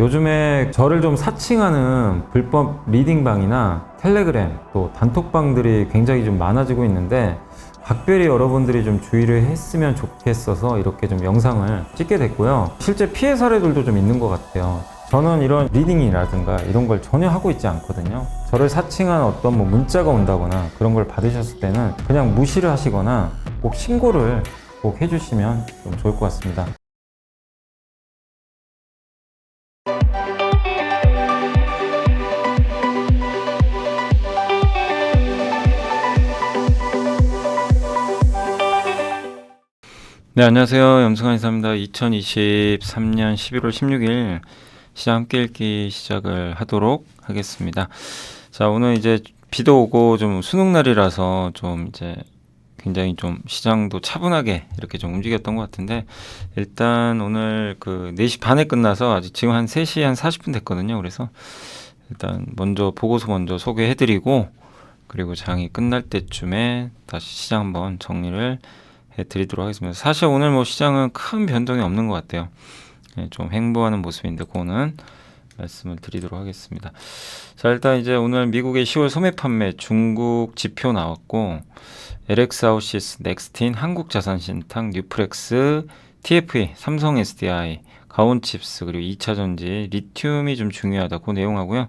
요즘에 저를 좀 사칭하는 불법 리딩방이나 텔레그램 또 단톡방들이 굉장히 좀 많아지고 있는데 각별히 여러분들이 좀 주의를 했으면 좋겠어서 이렇게 좀 영상을 찍게 됐고요. 실제 피해 사례들도 좀 있는 것 같아요. 저는 이런 리딩이라든가 이런 걸 전혀 하고 있지 않거든요. 저를 사칭한 어떤 문자가 온다거나 그런 걸 받으셨을 때는 그냥 무시를 하시거나 꼭 신고를 꼭 해주시면 좀 좋을 것 같습니다. 네, 안녕하세요. 염승환 이사입니다. 2023년 11월 16일 시장 함께 읽기 시작을 하도록 하겠습니다. 자, 오늘 이제 비도 오고 좀 수능 날이라서 좀 이제 굉장히 좀 시장도 차분하게 이렇게 좀 움직였던 것 같은데, 일단 오늘 그 4시 반에 끝나서 아직 지금 한 3시 한 40분 됐거든요. 그래서 일단 먼저 보고서 먼저 소개해드리고, 그리고 장이 끝날 때쯤에 다시 시장 한번 정리를 해드리도록 하겠습니다. 사실 오늘 뭐 시장은 큰 변동이 없는 것 같아요. 좀 횡보하는 모습인데 그거는 말씀을 드리도록 하겠습니다. 자, 일단 이제 오늘 미국의 10월 소매 판매 중국 지표 나왔고, LX아웃시스, 넥스틴, 한국자산신탁, 뉴프렉스, TFE, 삼성 SDI, 가온칩스, 그리고 2차전지, 리튬이 좀 중요하다. 그 내용하고요.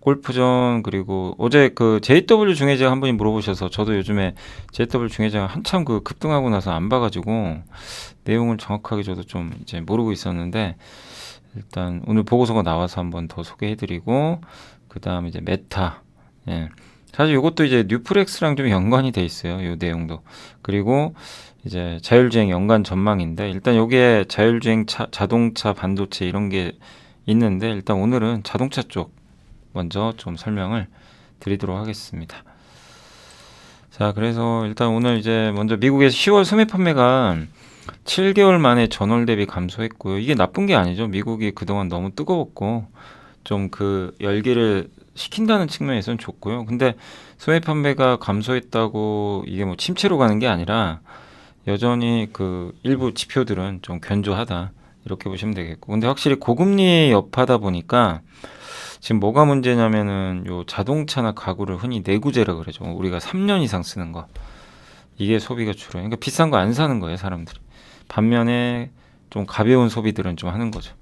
골프전, 그리고 어제 그 JW 중해제가 한 분이 물어보셔서 저도 요즘에 JW 중해제가 한참 그 급등하고 나서 안 봐가지고 내용을 정확하게 저도 좀 이제 모르고 있었는데, 일단 오늘 보고서가 나와서 한번 더 소개해드리고, 그 다음 이제 메타. 예. 사실 이것도 이제 뉴프렉스랑 좀 연관이 돼 있어요. 이 내용도. 그리고 이제 자율주행 연간 전망인데, 일단 여기에 자율주행 자동차, 반도체 이런 게 있는데, 일단 오늘은 자동차 쪽 먼저 좀 설명을 드리도록 하겠습니다. 자, 그래서 일단 오늘 이제 먼저 미국의 10월 소매 판매가 7개월 만에 전월 대비 감소했고요. 이게 나쁜 게 아니죠. 미국이 그동안 너무 뜨거웠고 좀 그 열기를 식힌다는 측면에서는 좋고요. 근데 소매 판매가 감소했다고 이게 뭐 침체로 가는 게 아니라 여전히 그 일부 지표들은 좀 견조하다, 이렇게 보시면 되겠고, 근데 확실히 고금리 여파다 보니까 지금 뭐가 문제냐면은 요 자동차나 가구를 흔히 내구재라 그러죠. 우리가 3년 이상 쓰는 거, 이게 소비가 줄어요. 그러니까 비싼 거 안 사는 거예요, 사람들이. 반면에 좀 가벼운 소비들은 좀 하는 거죠.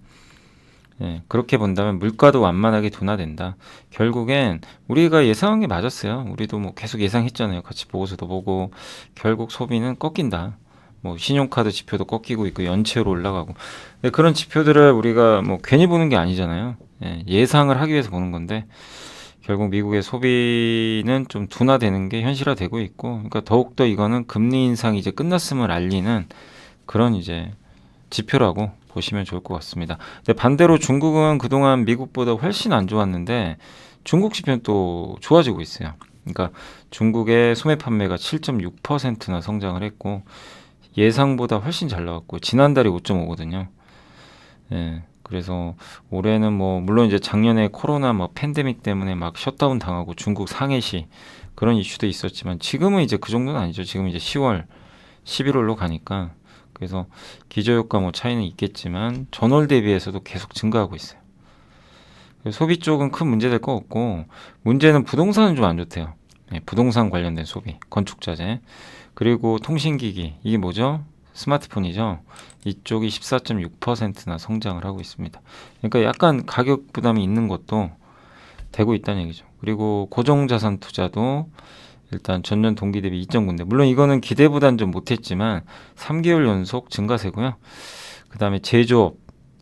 예, 그렇게 본다면 물가도 완만하게 둔화된다. 결국엔 우리가 예상한 게 맞았어요. 우리도 뭐 계속 예상했잖아요. 같이 보고서도 보고, 결국 소비는 꺾인다. 뭐 신용카드 지표도 꺾이고 있고 연체로 올라가고. 근데 그런 지표들을 우리가 뭐 괜히 보는 게 아니잖아요. 예, 예상을 하기 위해서 보는 건데, 결국 미국의 소비는 좀 둔화되는 게 현실화되고 있고, 그러니까 더욱더 이거는 금리 인상이 이제 끝났음을 알리는 그런 이제 지표라고 보시면 좋을 것 같습니다. 근데 반대로 중국은 그동안 미국보다 훨씬 안 좋았는데 중국 지표는 또 좋아지고 있어요. 그러니까 중국의 소매 판매가 7.6%나 성장을 했고 예상보다 훨씬 잘 나왔고, 지난달이 5.5거든요. 예. 그래서 올해는 뭐 물론 이제 작년에 코로나 뭐 팬데믹 때문에 막 셧다운 당하고 중국 상해시 그런 이슈도 있었지만 지금은 이제 그 정도는 아니죠. 지금 이제 10월, 11월로 가니까, 그래서 기저효과 뭐 차이는 있겠지만 전월 대비해서도 계속 증가하고 있어요. 소비 쪽은 큰 문제 될 거 없고, 문제는 부동산은 좀 안 좋대요. 네, 부동산 관련된 소비, 건축자재, 그리고 통신기기, 이게 뭐죠? 스마트폰이죠. 이쪽이 14.6%나 성장을 하고 있습니다. 그러니까 약간 가격 부담이 있는 것도 되고 있다는 얘기죠. 그리고 고정자산 투자도 일단 전년 동기 대비 2.9인데, 물론 이거는 기대보단 좀 못했지만 3개월 연속 증가세고요. 그 다음에 제조업,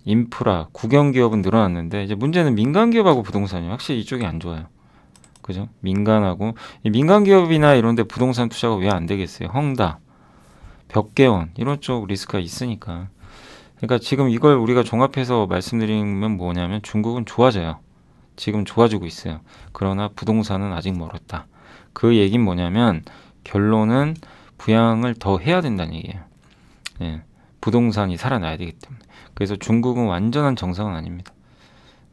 인프라, 국영기업은 늘어났는데, 이제 문제는 민간기업하고 부동산이 확실히 이쪽이 안 좋아요. 그죠? 민간하고, 이 민간기업이나 이런 데 부동산 투자가 왜 안 되겠어요? 헝다, 벽개원 이런 쪽 리스크가 있으니까. 그러니까 지금 이걸 우리가 종합해서 말씀드리면 뭐냐면 중국은 좋아져요. 지금 좋아지고 있어요. 그러나 부동산은 아직 멀었다. 그 얘기는 뭐냐면 결론은 부양을 더 해야 된다는 얘기예요. 예, 부동산이 살아나야 되기 때문에. 그래서 중국은 완전한 정상은 아닙니다.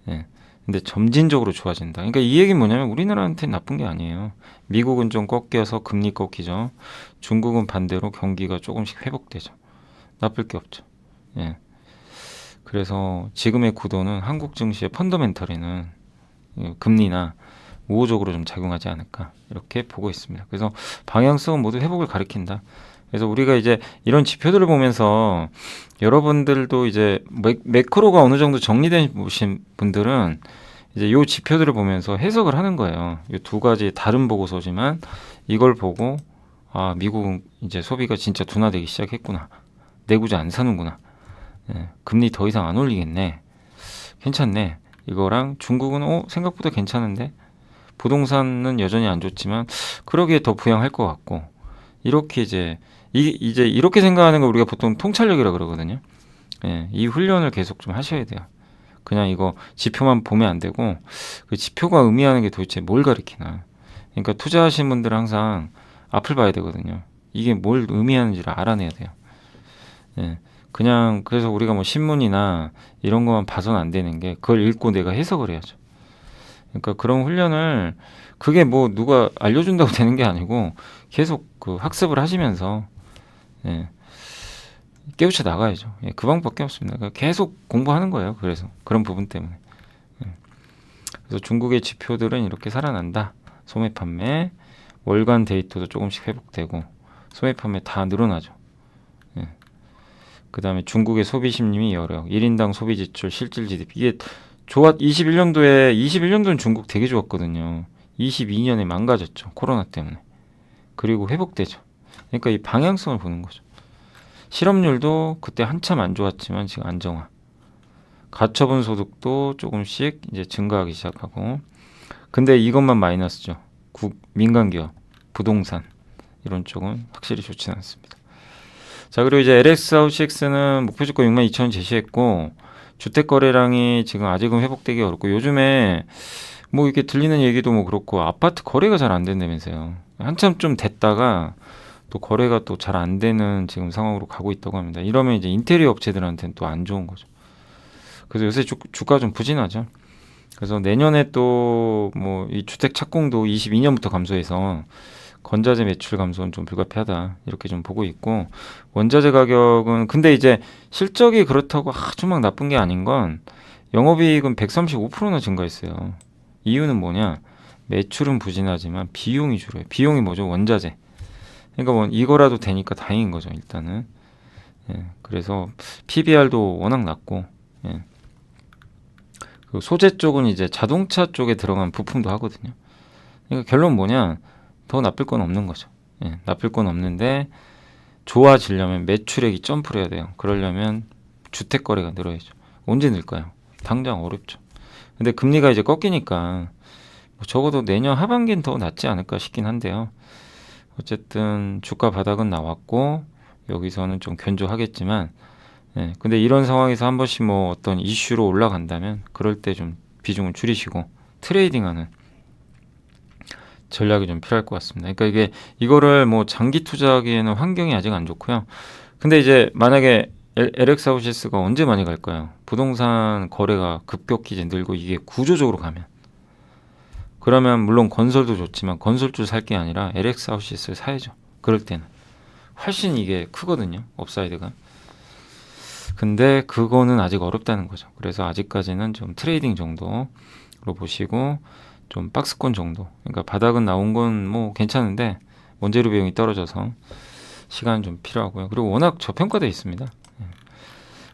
예, 근데 점진적으로 좋아진다. 그러니까 이 얘기는 뭐냐면 우리나라한테 나쁜 게 아니에요. 미국은 좀 꺾여서 금리 꺾이죠. 중국은 반대로 경기가 조금씩 회복되죠. 나쁠 게 없죠. 예. 그래서 지금의 구도는 한국 증시의 펀더멘털에는 금리나 우호적으로 좀 작용하지 않을까 이렇게 보고 있습니다. 그래서 방향성은 모두 회복을 가리킨다. 그래서 우리가 이제 이런 지표들을 보면서 여러분들도 이제 매크로가 어느 정도 정리된 분들은 이제 이 지표들을 보면서 해석을 하는 거예요. 이 두 가지 다른 보고서지만 이걸 보고 아 미국은 이제 소비가 진짜 둔화되기 시작했구나. 내구재 안 사는구나. 금리 더 이상 안 올리겠네. 괜찮네. 이거랑 중국은 생각보다 괜찮은데 부동산은 여전히 안 좋지만 그러기에 더 부양할 것 같고 이렇게 이제 이렇게 생각하는 걸 우리가 보통 통찰력이라 그러거든요. 이 훈련을 계속 좀 하셔야 돼요. 그냥 이거 지표만 보면 안 되고 그 지표가 의미하는 게 도대체 뭘 가리키나. 그러니까 투자하시는 분들은 항상 앞을 봐야 되거든요. 이게 뭘 의미하는지를 알아내야 돼요. 그냥 그래서 우리가 뭐 신문이나 이런 것만 봐서는 안 되는 게 그걸 읽고 내가 해석을 해야죠. 그러니까 그런 훈련을 그게 뭐 누가 알려준다고 되는 게 아니고 계속 그 학습을 하시면서 깨우쳐 나가야죠. 그 방법밖에 없습니다. 그러니까 계속 공부하는 거예요. 그래서 그런 부분 때문에. 그래서 중국의 지표들은 이렇게 살아난다. 소매 판매, 월간 데이터도 조금씩 회복되고 소매 판매 다 늘어나죠. 그 다음에 중국의 소비 심리 여력, 1인당 소비 지출, 실질 GDP 이게 21년도는 중국 되게 좋았거든요. 22년에 망가졌죠. 코로나 때문에. 그리고 회복되죠. 그러니까 이 방향성을 보는 거죠. 실업률도 그때 한참 안 좋았지만 지금 안정화. 가처분 소득도 조금씩 이제 증가하기 시작하고. 근데 이것만 마이너스죠. 민간 기업, 부동산 이런 쪽은 확실히 좋지는 않습니다. 자, 그리고 이제 LX하우스X는 목표 주가 62,000원 제시했고 주택 거래량이 지금 아직은 회복되기 어렵고 요즘에 뭐 이렇게 들리는 얘기도 뭐 그렇고 아파트 거래가 잘 안 된다면서요. 한참 좀 됐다가 또 거래가 또 잘 안 되는 지금 상황으로 가고 있다고 합니다. 이러면 이제 인테리어 업체들한테는 또 안 좋은 거죠. 그래서 요새 주가 좀 부진하죠. 그래서 내년에 또 뭐 이 주택 착공도 22년부터 감소해서 건자재 매출 감소는 좀 불가피하다 이렇게 좀 보고 있고 원자재 가격은 근데 이제 실적이 그렇다고 아주 막 나쁜 게 아닌 건 영업이익은 135%나 증가했어요. 이유는 뭐냐? 매출은 부진하지만 비용이 줄어요. 비용이 뭐죠? 원자재. 그러니까 뭐 이거라도 되니까 다행인 거죠. 일단은. 그래서 PBR도 워낙 낮고 그 소재 쪽은 이제 자동차 쪽에 들어간 부품도 하거든요. 그러니까 결론 뭐냐? 더 나쁠 건 없는 거죠. 나쁠 건 없는데 좋아지려면 매출액이 점프를 해야 돼요. 그러려면 주택 거래가 늘어야죠. 언제 늘까요? 당장 어렵죠. 근데 금리가 이제 꺾이니까 뭐 적어도 내년 하반기는 더 낫지 않을까 싶긴 한데요. 어쨌든 주가 바닥은 나왔고 여기서는 좀 견조하겠지만 근데 이런 상황에서 한 번씩 뭐 어떤 이슈로 올라간다면 그럴 때 좀 비중을 줄이시고 트레이딩하는 전략이 좀 필요할 것 같습니다. 그러니까 이거를 뭐 장기 투자하기에는 환경이 아직 안 좋고요. 근데 이제 만약에 LX하우스가 언제 많이 갈까요? 부동산 거래가 급격히 이제 늘고 이게 구조적으로 가면 그러면 물론 건설도 좋지만 건설주 살 게 아니라 LX하우스를 사야죠. 그럴 때는 훨씬 이게 크거든요. 업사이드가. 근데 그거는 아직 어렵다는 거죠. 그래서 아직까지는 좀 트레이딩 정도로 보시고 좀 박스권 정도. 그러니까 바닥은 나온 건 뭐 괜찮은데 원재료 비용이 떨어져서 시간 좀 필요하고요. 그리고 워낙 저평가되어 있습니다.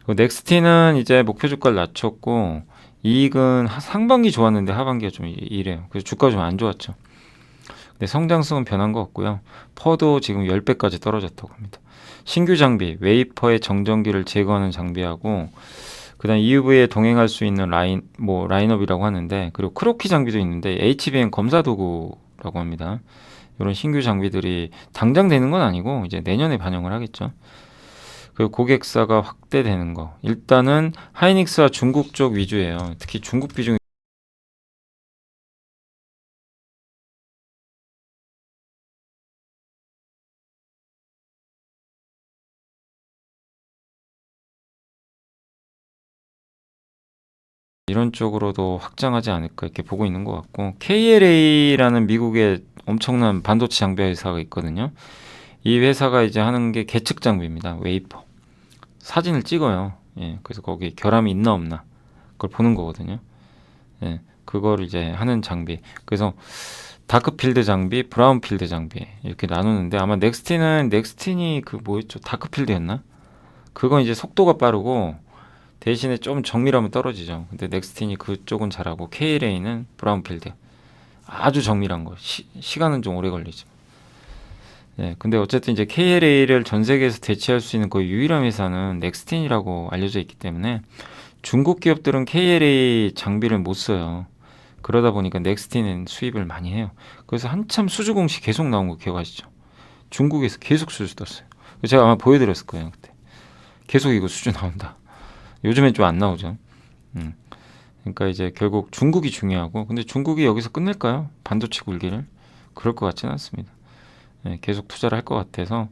넥스티는 이제 목표 주가를 낮췄고 이익은 상반기 좋았는데 하반기가 좀 이래요. 그래서 주가 좀 안 좋았죠. 근데 성장성은 변한 것 같고요. 퍼도 지금 10배까지 떨어졌다고 합니다. 신규 장비, 웨이퍼의 정전기를 제거하는 장비하고 그다음 EUV에 동행할 수 있는 라인업이라고 하는데 그리고 크로키 장비도 있는데 HBM 검사 도구라고 합니다. 이런 신규 장비들이 당장 되는 건 아니고 이제 내년에 반영을 하겠죠. 그리고 고객사가 확대되는 거. 일단은 하이닉스와 중국 쪽 위주예요. 특히 중국 비중이 이런 쪽으로도 확장하지 않을까 이렇게 보고 있는 것 같고 KLA라는 미국의 엄청난 반도체 장비 회사가 있거든요. 이 회사가 이제 하는 게 계측 장비입니다. 웨이퍼. 사진을 찍어요. 예, 그래서 거기 결함이 있나 없나 그걸 보는 거거든요. 예, 그걸 이제 하는 장비. 그래서 다크필드 장비, 브라운필드 장비 이렇게 나누는데 아마 넥스틴이 그 뭐였죠? 다크필드였나? 그건 이제 속도가 빠르고 대신에 좀 정밀하면 떨어지죠. 근데 넥스틴이 그쪽은 잘하고 KLA는 브라운필드 아주 정밀한 거. 시간은 좀 오래 걸리죠. 네, 근데 어쨌든 이제 KLA를 전 세계에서 대체할 수 있는 거의 유일한 회사는 넥스틴이라고 알려져 있기 때문에 중국 기업들은 KLA 장비를 못 써요. 그러다 보니까 넥스틴은 수입을 많이 해요. 그래서 한참 수주 공시 계속 나온 거 기억하시죠? 중국에서 계속 수주 떴어요. 제가 아마 보여드렸을 거예요 그때. 계속 이거 수주 나온다. 요즘엔 좀 안 나오죠. 음. 그러니까 이제 결국 중국이 중요하고, 근데 중국이 여기서 끝낼까요? 반도체 굴기를? 그럴 것 같지는 않습니다. 예, 계속 투자를 할 것 같아서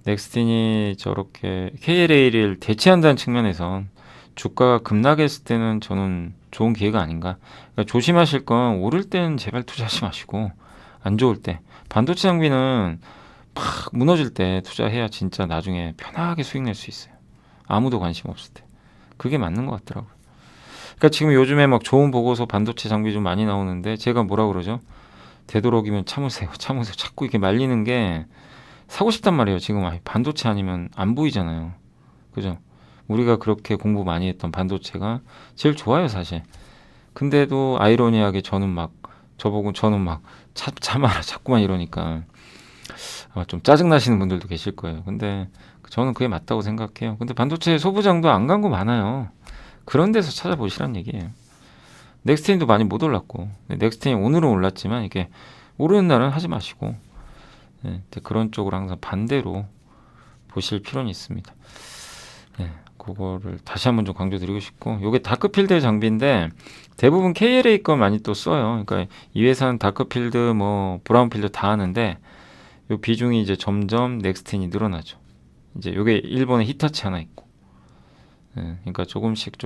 넥스틴이 저렇게 KLA를 대체한다는 측면에선 주가가 급락했을 때는 저는 좋은 기회가 아닌가. 그러니까 조심하실 건 오를 때는 제발 투자하지 마시고 안 좋을 때 반도체 장비는 팍 무너질 때 투자해야 진짜 나중에 편하게 수익 낼 수 있어요. 아무도 관심 없을 때. 그게 맞는 것 같더라고요. 그러니까 지금 요즘에 막 좋은 보고서 반도체 장비 좀 많이 나오는데 제가 뭐라 그러죠? 되도록이면 참으세요. 참으세요. 자꾸 이렇게 말리는 게 사고 싶단 말이에요. 지금 반도체 아니면 안 보이잖아요. 그죠? 우리가 그렇게 공부 많이 했던 반도체가 제일 좋아요, 사실. 근데도 아이러니하게 저는 막 참아라 자꾸만 이러니까 아마 좀 짜증나시는 분들도 계실 거예요. 근데 저는 그게 맞다고 생각해요. 근데 반도체 소부장도 안 간 거 많아요. 그런 데서 찾아보시란 얘기예요. 넥스트인도 많이 못 올랐고, 넥스트인 오늘은 올랐지만 이게 오르는 날은 하지 마시고, 네, 그런 쪽으로 항상 반대로 보실 필요는 있습니다. 네, 그거를 다시 한번 좀 강조드리고 싶고, 요게 다크필드 장비인데 대부분 KLA 거 많이 또 써요. 그러니까 이 회사는 다크필드, 뭐 브라운필드 다 하는데 요 비중이 이제 점점 넥스틴이 늘어나죠. 이제 요게 일본에 히타치 하나 있고, 네, 그러니까 조금씩.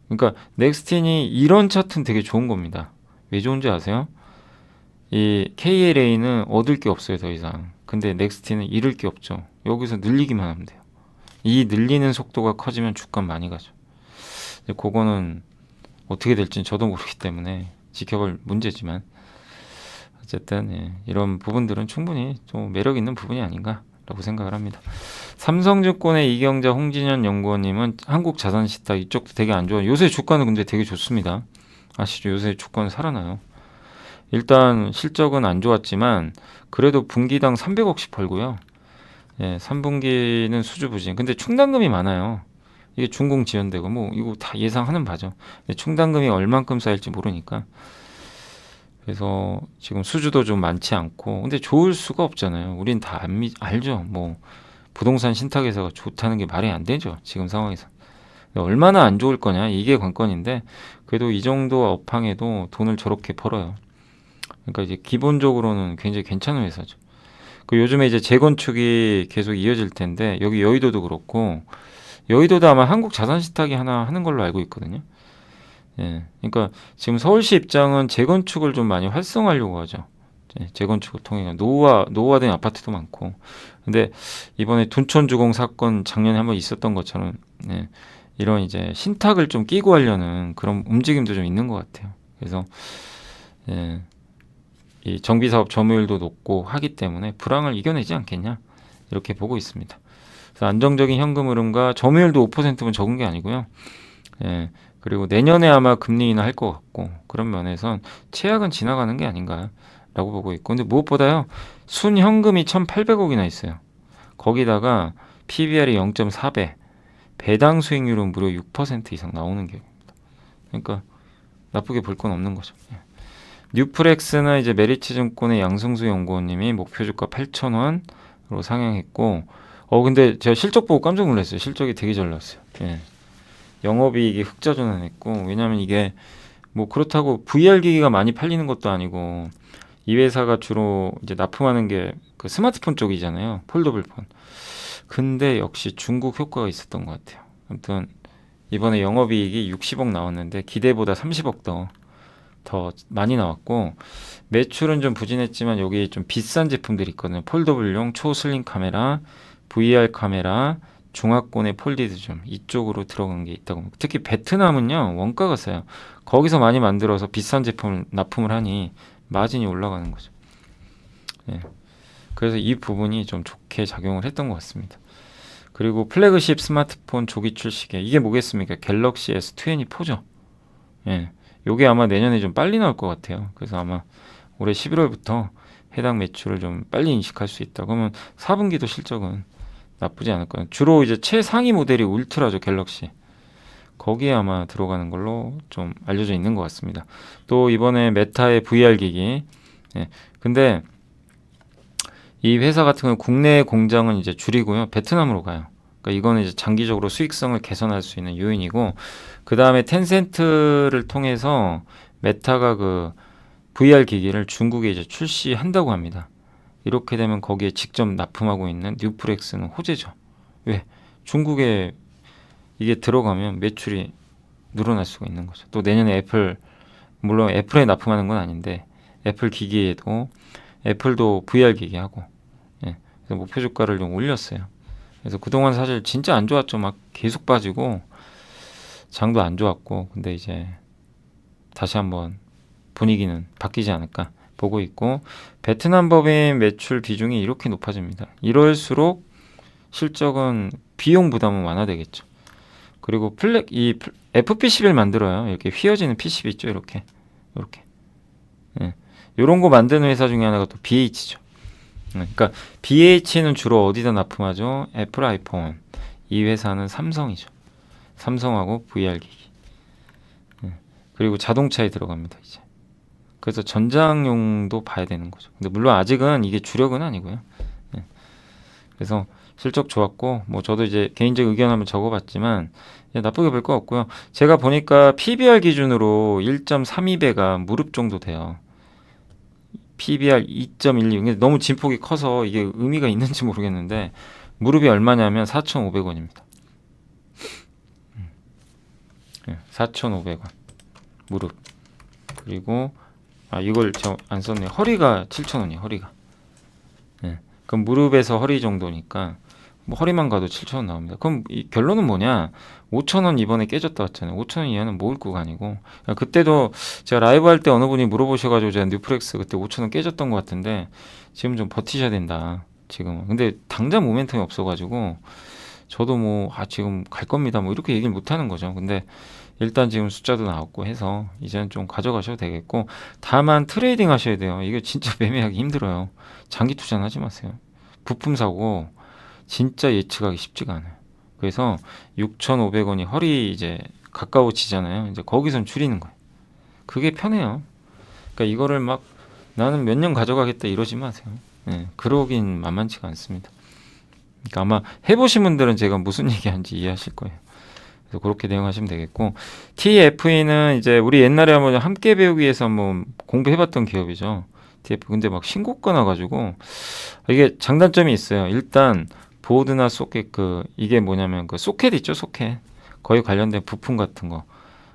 그러니까 넥스틴이 이런 차트는 되게 좋은 겁니다. 왜 좋은지 아세요? 이 KLA는 얻을 게 없어요, 더 이상. 근데 넥스틴은 잃을 게 없죠. 여기서 늘리기만 하면 돼요. 이 늘리는 속도가 커지면 주가 많이 가죠. 그거는 어떻게 될지는 저도 모르기 때문에 지켜볼 문제지만 어쨌든 예, 이런 부분들은 충분히 좀 매력 있는 부분이 아닌가라고 생각을 합니다. 삼성증권의 이경자 홍진현 연구원님은 한국 자산 시타 이쪽도 되게 안 좋아요. 요새 주가는 근데 되게 좋습니다. 아시죠? 요새 주가는 살아나요. 일단 실적은 안 좋았지만 그래도 분기당 300억씩 벌고요. 예, 3분기는 수주부진. 근데 충당금이 많아요. 이게 준공 지연되고 뭐 이거 다 예상하는 바죠. 근데 충당금이 얼만큼 쌓일지 모르니까. 그래서 지금 수주도 좀 많지 않고. 근데 좋을 수가 없잖아요. 우린 다 알죠. 뭐 부동산 신탁회사가 좋다는 게 말이 안 되죠. 지금 상황에서. 얼마나 안 좋을 거냐 이게 관건인데 그래도 이 정도 업황에도 돈을 저렇게 벌어요. 그러니까 이제 기본적으로는 굉장히 괜찮은 회사죠. 그 요즘에 이제 재건축이 계속 이어질 텐데 여기 여의도도 그렇고 여의도도 아마 한국 자산 시탁이 하나 하는 걸로 알고 있거든요. 예, 그러니까 지금 서울시 입장은 재건축을 좀 많이 활성화하려고 하죠. 예, 재건축을 통해 노후화된 아파트도 많고. 근데 이번에 둔촌주공 사건 작년에 한번 있었던 것처럼 예, 이런 이제 신탁을 좀 끼고 하려는 그런 움직임도 좀 있는 것 같아요. 그래서 예, 이 정비사업 점유율도 높고 하기 때문에 불황을 이겨내지 않겠냐 이렇게 보고 있습니다. 그래서 안정적인 현금 흐름과 점유율도 5%면 적은 게 아니고요. 예, 그리고 내년에 아마 금리 인하할 것 같고 그런 면에선 최악은 지나가는 게 아닌가라고 보고 있고 근데 무엇보다요 순현금이 1,800억이나 있어요. 거기다가 PBR이 0.4배 배당 수익률은 무려 6% 이상 나오는 경우입니다. 그러니까 나쁘게 볼 건 없는 거죠. 예. 뉴프렉스는 이제 메리츠증권의 양승수 연구원님이 목표 주가 8,000원으로 상향했고, 근데 제가 실적 보고 깜짝 놀랐어요. 실적이 되게 잘 나왔어요. 예. 영업이익이 흑자 전환했고, 왜냐하면 이게 뭐 그렇다고 VR 기기가 많이 팔리는 것도 아니고 이 회사가 주로 이제 납품하는 게 그 스마트폰 쪽이잖아요. 폴더블 폰. 근데 역시 중국 효과가 있었던 것 같아요. 아무튼 이번에 영업이익이 60억 나왔는데 기대보다 30억 더 많이 나왔고 매출은 좀 부진했지만 여기 좀 비싼 제품들이 있거든요. 폴더블용 초슬림 카메라, VR 카메라, 중화권의 폴디드점 이쪽으로 들어간 게 있다고. 특히 베트남은요 원가가 싸요. 거기서 많이 만들어서 비싼 제품을 납품을 하니 마진이 올라가는 거죠. 예. 그래서 이 부분이 좀 좋게 작용을 했던 것 같습니다. 그리고 플래그십 스마트폰 조기 출시기에 이게 뭐겠습니까? 갤럭시 S24죠. 예. 요게 아마 내년에 좀 빨리 나올 것 같아요. 그래서 아마 올해 11월부터 해당 매출을 좀 빨리 인식할 수 있다. 그러면 4분기도 실적은 나쁘지 않을 거예요. 주로 이제 최상위 모델이 울트라죠, 갤럭시. 거기에 아마 들어가는 걸로 좀 알려져 있는 것 같습니다. 또 이번에 메타의 VR 기기. 예. 근데 이 회사 같은 경우는 국내 공장은 이제 줄이고요. 베트남으로 가요. 그러니까 이거는 이제 장기적으로 수익성을 개선할 수 있는 요인이고, 그 다음에 텐센트를 통해서 메타가 그 VR 기기를 중국에 이제 출시한다고 합니다. 이렇게 되면 거기에 직접 납품하고 있는 뉴프렉스는 호재죠. 왜? 중국에 이게 들어가면 매출이 늘어날 수가 있는 거죠. 또 내년에 애플, 물론 애플에 납품하는 건 아닌데 애플 기기에도 애플도 VR 기기하고, 예, 그래서 목표 주가를 좀 올렸어요. 그래서 그동안 사실 진짜 안 좋았죠. 막 계속 빠지고 장도 안 좋았고, 근데 이제 다시 한번 분위기는 바뀌지 않을까 보고 있고, 베트남 법인 매출 비중이 이렇게 높아집니다. 이럴수록 실적은 비용 부담은 완화되겠죠. 그리고 이 FP11 만들어요. 이렇게 휘어지는 PCB 있죠. 이렇게 예. 이런 거 만드는 회사 중에 하나가 또 BH죠. 그러니까 BH는 주로 어디다 납품하죠? 애플 아이폰. 이 회사는 삼성이죠. 삼성하고 VR 기기. 예. 그리고 자동차에 들어갑니다. 이제. 그래서 전장용도 봐야 되는 거죠. 근데 물론 아직은 이게 주력은 아니고요. 예. 그래서 실적 좋았고, 뭐 저도 이제 개인적 의견 한번 적어봤지만 나쁘게 볼 거 없고요. 제가 보니까 PBR 기준으로 1.32배가 무릎 정도 돼요. PBR 2.12. 너무 진폭이 커서 이게 의미가 있는지 모르겠는데 무릎이 얼마냐면 4,500원입니다. 4,500원 무릎. 그리고 이걸 저 안 썼네요. 허리가 7,000원이에요. 허리가. 예. 그럼 무릎에서 허리 정도니까 뭐 허리만 가도 7,000원 나옵니다. 그럼 이 결론은 뭐냐? 5,000원 이번에 깨졌다 왔잖아요. 5,000원 이하는 모을 구가 아니고, 그때도 제가 라이브 할 때 어느 분이 물어보셔가지고 제가 뉴프렉스 그때 5,000원 깨졌던 것 같은데 지금 좀 버티셔야 된다. 지금은. 근데 당장 모멘텀이 없어가지고 저도 뭐 지금 갈 겁니다. 뭐 이렇게 얘기를 못 하는 거죠. 근데 일단 지금 숫자도 나왔고 해서 이제는 좀 가져가셔도 되겠고, 다만 트레이딩 하셔야 돼요. 이게 진짜 매매하기 힘들어요. 장기 투자는 하지 마세요. 부품 사고 진짜 예측하기 쉽지가 않아요. 그래서 6,500원이 허리 이제 가까워지잖아요. 이제 거기선 줄이는 거예요. 그게 편해요. 그러니까 이거를 막 나는 몇 년 가져가겠다 이러지 마세요. 예, 그러긴 만만치가 않습니다. 그러니까 아마 해보신 분들은 제가 무슨 얘기하는지 이해하실 거예요. 그래서 그렇게 대응하시면 되겠고, TFE는 이제 우리 옛날에 한번 함께 배우기 위해서 한번 공부해봤던 기업이죠. TF. 근데 막 신고가 나가지고 이게 장단점이 있어요. 일단 보드나 소켓, 이게 뭐냐면 소켓 있죠, 소켓. 거의 관련된 부품 같은 거,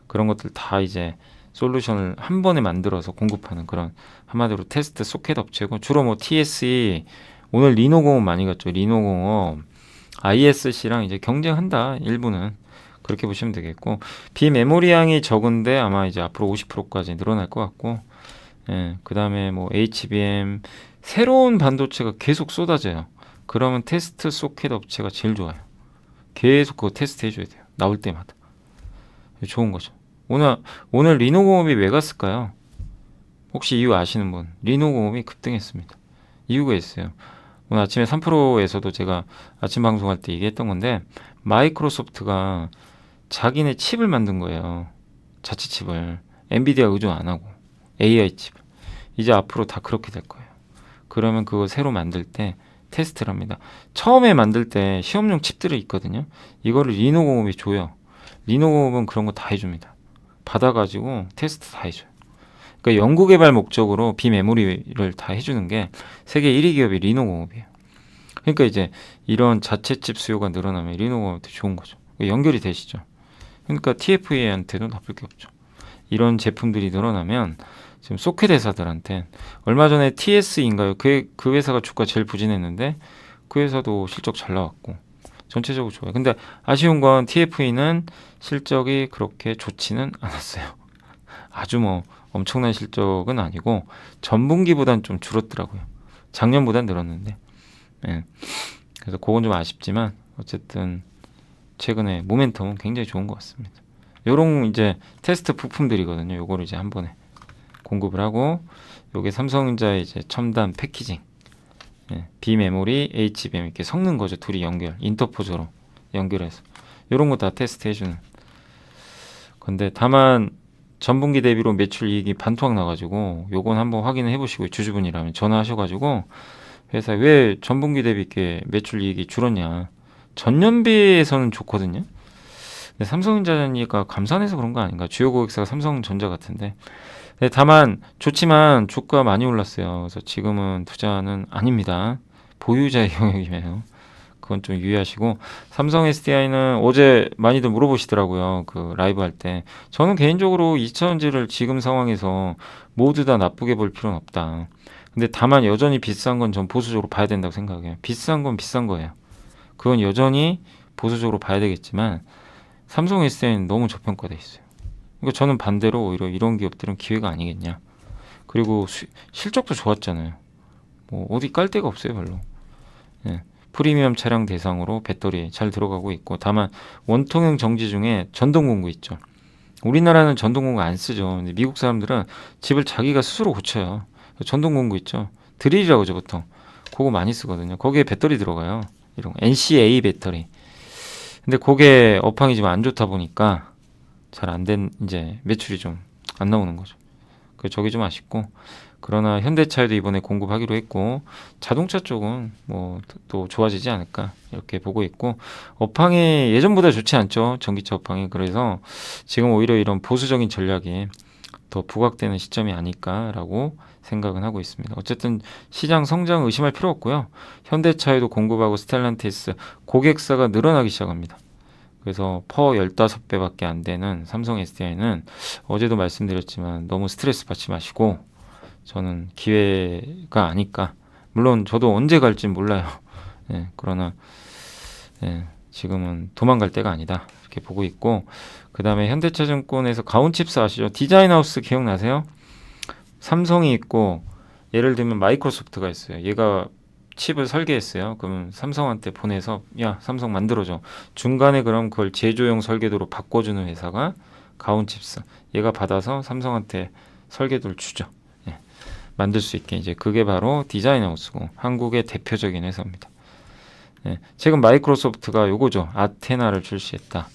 그런 것들 다 이제 솔루션을 한 번에 만들어서 공급하는 그런, 한마디로 테스트 소켓 업체고, 주로 뭐 TSE, 오늘 리노공업 많이 갔죠. 리노공업, ISC랑 이제 경쟁한다, 일부는. 그렇게 보시면 되겠고, 비메모리 양이 적은데 아마 이제 앞으로 50%까지 늘어날 것 같고, 예, 그 다음에 뭐 HBM, 새로운 반도체가 계속 쏟아져요. 그러면 테스트 소켓 업체가 제일 좋아요. 계속 그거 테스트 해줘야 돼요. 나올 때마다. 좋은 거죠. 오늘 리노공업이 왜 갔을까요? 혹시 이유 아시는 분? 리노공업이 급등했습니다. 이유가 있어요. 오늘 아침에 3프로에서도 제가 아침 방송할 때 얘기했던 건데, 마이크로소프트가 자기네 칩을 만든 거예요. 자체 칩을. 엔비디아 의존 안 하고 AI 칩을. 이제 앞으로 다 그렇게 될 거예요. 그러면 그거 새로 만들 때 테스트를 합니다. 처음에 만들 때 시험용 칩들이 있거든요. 이거를 리노공업이 줘요. 리노공업은 그런 거 다 해줍니다. 받아가지고 테스트 다 해줘요. 그러니까 연구개발 목적으로 비메모리를 다 해주는 게 세계 1위 기업이 리노공업이에요. 그러니까 이제 이런 자체 칩 수요가 늘어나면 리노공업한테 좋은 거죠. 연결이 되시죠. 그러니까 TFA한테도 나쁠 게 없죠. 이런 제품들이 늘어나면 지금 소켓 회사들한테, 얼마 전에 TS인가요? 그 회사가 주가 제일 부진했는데 그 회사도 실적 잘 나왔고, 전체적으로 좋아요. 근데 아쉬운 건 TFE는 실적이 그렇게 좋지는 않았어요. 아주 뭐 엄청난 실적은 아니고 전분기보단 좀 줄었더라고요. 작년보단 늘었는데. 예. 그래서 그건 좀 아쉽지만 어쨌든 최근에 모멘텀은 굉장히 좋은 것 같습니다. 요런 이제 테스트 부품들이거든요. 요거를 이제 한 번에 공급을 하고, 요게 삼성전자의 이제 첨단 패키징, 예, 비메모리, HBM 이렇게 섞는 거죠. 둘이 인터포저로 연결해서 요런 거 다 테스트 해주는. 근데 다만 전분기 대비로 매출 이익이 반토막 나가지고 요건 한번 확인을 해보시고, 주주분이라면 전화하셔가지고 회사에 왜 전분기 대비 이렇게 매출 이익이 줄었냐. 전년비에서는 좋거든요. 근데 삼성전자니까 감산해서 그런 거 아닌가. 주요 고객사가 삼성전자 같은데. 네, 다만 좋지만 주가 많이 올랐어요. 그래서 지금은 투자는 아닙니다. 보유자의 영역이에요. 그건 좀 유의하시고, 삼성 SDI는 어제 많이들 물어보시더라고요. 그 라이브 할 때. 저는 개인적으로 2차전지를 지금 상황에서 모두 다 나쁘게 볼 필요는 없다. 근데 다만 여전히 비싼 건 전 보수적으로 봐야 된다고 생각해요. 비싼 건 비싼 거예요. 그건 여전히 보수적으로 봐야 되겠지만 삼성 SDI는 너무 저평가돼 있어요. 그러니까 저는 반대로 오히려 이런 기업들은 기회가 아니겠냐. 그리고 실적도 좋았잖아요. 뭐 어디 깔 데가 없어요, 별로. 예. 프리미엄 차량 대상으로 배터리 잘 들어가고 있고, 다만 원통형 정지 중에 전동공구 있죠. 우리나라는 전동공구 안 쓰죠. 근데 미국 사람들은 집을 자기가 스스로 고쳐요. 전동공구 있죠. 드릴이라고 하죠, 보통. 그거 많이 쓰거든요. 거기에 배터리 들어가요. 이런 거. NCA 배터리. 근데 그게 업황이 좀 안 좋다 보니까 잘 안 된, 이제 매출이 좀 안 나오는 거죠. 그 저게 좀 아쉽고, 그러나 현대차에도 이번에 공급하기로 했고, 자동차 쪽은 뭐 또 좋아지지 않을까 이렇게 보고 있고, 업황이 예전보다 좋지 않죠, 전기차 업황이. 그래서 지금 오히려 이런 보수적인 전략이 더 부각되는 시점이 아닐까라고 생각은 하고 있습니다. 어쨌든 시장 성장 의심할 필요 없고요. 현대차에도 공급하고 스텔란티스 고객사가 늘어나기 시작합니다. 그래서 퍼 15배밖에 안 되는 삼성 SDI는 어제도 말씀드렸지만 너무 스트레스 받지 마시고, 저는 기회가 아닐까. 물론 저도 언제 갈지 몰라요. 예, 그러나 지금은 도망갈 때가 아니다, 이렇게 보고 있고, 그 다음에 현대차증권에서 가온칩스 아시죠? 디자인하우스 기억나세요? 삼성이 있고, 예를 들면 마이크로소프트가 있어요. 얘가 칩을 설계했어요. 그러면 삼성한테 보내서 야, 삼성 만들어줘. 중간에 그럼 그걸 제조용 설계도로 바꿔주는 회사가 가온칩스. 얘가 받아서 삼성한테 설계도를 주죠. 예, 만들 수 있게. 이제 그게 바로 디자인하우스고 한국의 대표적인 회사입니다. 예, 최근 마이크로소프트가 요거죠. 아테나를 출시했다.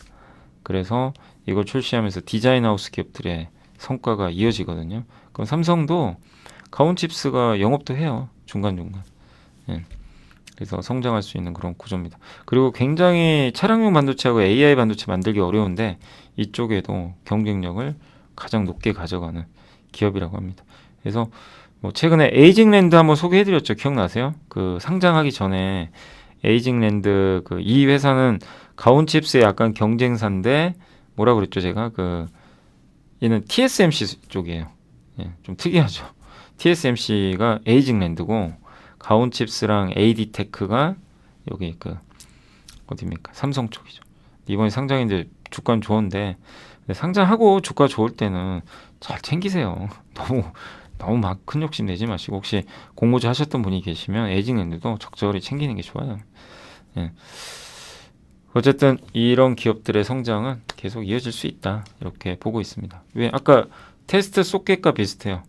그래서 이걸 출시하면서 디자인하우스 기업들의 성과가 이어지거든요. 그럼 삼성도 가온칩스가 영업도 해요. 중간중간. 예. 그래서 성장할 수 있는 그런 구조입니다. 그리고 굉장히 차량용 반도체하고 AI 반도체 만들기 어려운데 이쪽에도 경쟁력을 가장 높게 가져가는 기업이라고 합니다. 그래서 뭐 최근에 에이징랜드 한번 소개해드렸죠. 기억나세요? 그 상장하기 전에 에이징랜드 그 이 회사는 가온칩스의 약간 경쟁사인데 뭐라 그랬죠, 제가? 그 얘는 TSMC 쪽이에요. 예, 좀 특이하죠. TSMC가 에이징랜드고 가온칩스랑 AD테크가 여기 그 어디입니까? 삼성 쪽이죠. 이번에 상장인데 주가는 좋은데, 상장하고 주가 좋을 때는 잘 챙기세요. 너무 막 큰 욕심 내지 마시고, 혹시 공모주 하셨던 분이 계시면 에이징랜드도 적절히 챙기는 게 좋아요. 예. 어쨌든 이런 기업들의 성장은 계속 이어질 수 있다, 이렇게 보고 있습니다. 왜 아까 테스트 소켓과 비슷해요.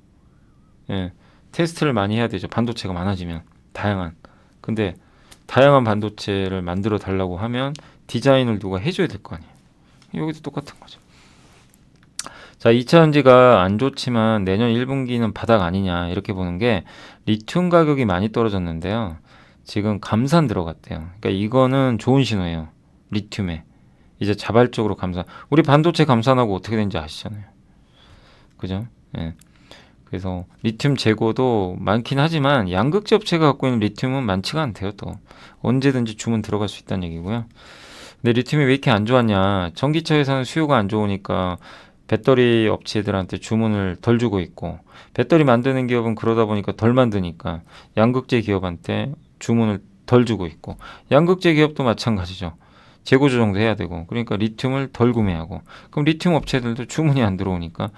예. 테스트를 많이 해야 되죠. 반도체가 많아지면 다양한. 근데 다양한 반도체를 만들어 달라고 하면 디자인을 누가 해줘야 될 거 아니에요. 여기도 똑같은 거죠. 자, 2차전지가 안 좋지만 내년 1분기는 바닥 아니냐, 이렇게 보는 게, 리튬 가격이 많이 떨어졌는데요. 지금 감산 들어갔대요. 그러니까 이거는 좋은 신호예요. 리튬에 이제 자발적으로 감산. 우리 반도체 감산하고 어떻게 되는지 아시잖아요. 그죠? 예. 그래서 리튬 재고도 많긴 하지만 양극재 업체가 갖고 있는 리튬은 많지가 않대요. 또 언제든지 주문 들어갈 수 있다는 얘기고요. 근데 리튬이 왜 이렇게 안 좋았냐? 전기차 회사는 수요가 안 좋으니까 배터리 업체들한테 주문을 덜 주고 있고, 배터리 만드는 기업은 그러다 보니까 덜 만드니까 양극재 기업한테 주문을 덜 덜 주고 있고, 양극재 기업도 마찬가지죠. 재고 조정도 해야 되고, 그러니까 리튬을 덜 구매하고, 그럼 리튬 업체들도 주문이 안 들어오니까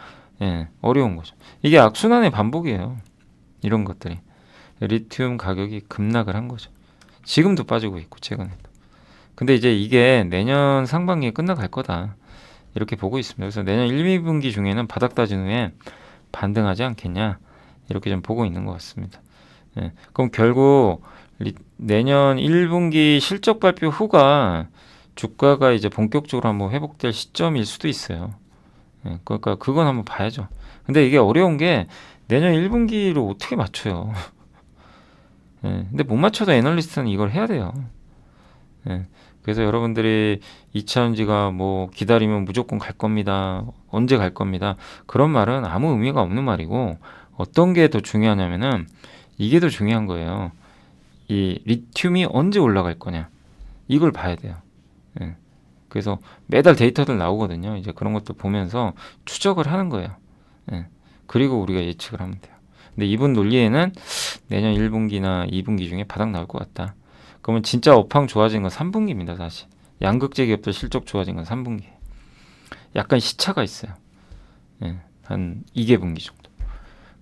어려운 거죠. 이게 악순환의 반복이에요. 이런 것들이. 리튬 가격이 급락을 한 거죠. 지금도 빠지고 있고 최근에도. 근데 이제 이게 내년 상반기에 끝나갈 거다, 이렇게 보고 있습니다. 그래서 내년 1, 2분기 중에는 바닥 다진 후에 반등하지 않겠냐, 이렇게 좀 보고 있는 것 같습니다. 그럼 결국 내년 1분기 실적 발표 후가 주가가 이제 본격적으로 한번 회복될 시점일 수도 있어요. 그러니까 그건 한번 봐야죠. 근데 이게 어려운 게 내년 1분기로 어떻게 맞춰요? 근데 못 맞춰도 애널리스트는 이걸 해야 돼요. 그래서 여러분들이 2차전지가 뭐 기다리면 무조건 갈 겁니다, 언제 갈 겁니다, 그런 말은 아무 의미가 없는 말이고, 어떤 게 더 중요하냐면은 이게 더 중요한 거예요. 이 리튬이 언제 올라갈 거냐, 이걸 봐야 돼요. 그래서 매달 데이터들 나오거든요. 이제 그런 것들 보면서 추적을 하는 거예요. 그리고 우리가 예측을 하면 돼요. 근데 이분 논리에는 내년 1분기나 2분기 중에 바닥 나올 것 같다. 그러면 진짜 업황 좋아진 건 3분기입니다. 사실 양극재 기업들 실적 좋아진 건 3분기. 약간 시차가 있어요. 한 2개분기 정도.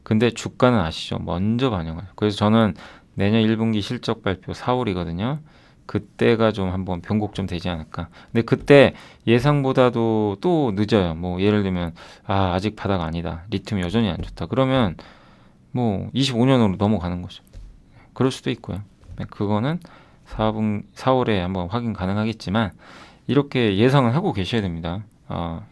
근데 주가는 아시죠? 먼저 반영해요. 그래서 저는 내년 1분기 실적 발표 4월이거든요. 그때가 좀 한번 변곡 좀 되지 않을까. 근데 그때 예상보다도 또 늦어요. 뭐 예를 들면 아직 바닥 아니다, 리튬 여전히 안 좋다, 그러면 뭐 25년으로 넘어가는 거죠. 그럴 수도 있고요. 그거는 4월에 한번 확인 가능하겠지만, 이렇게 예상을 하고 계셔야 됩니다.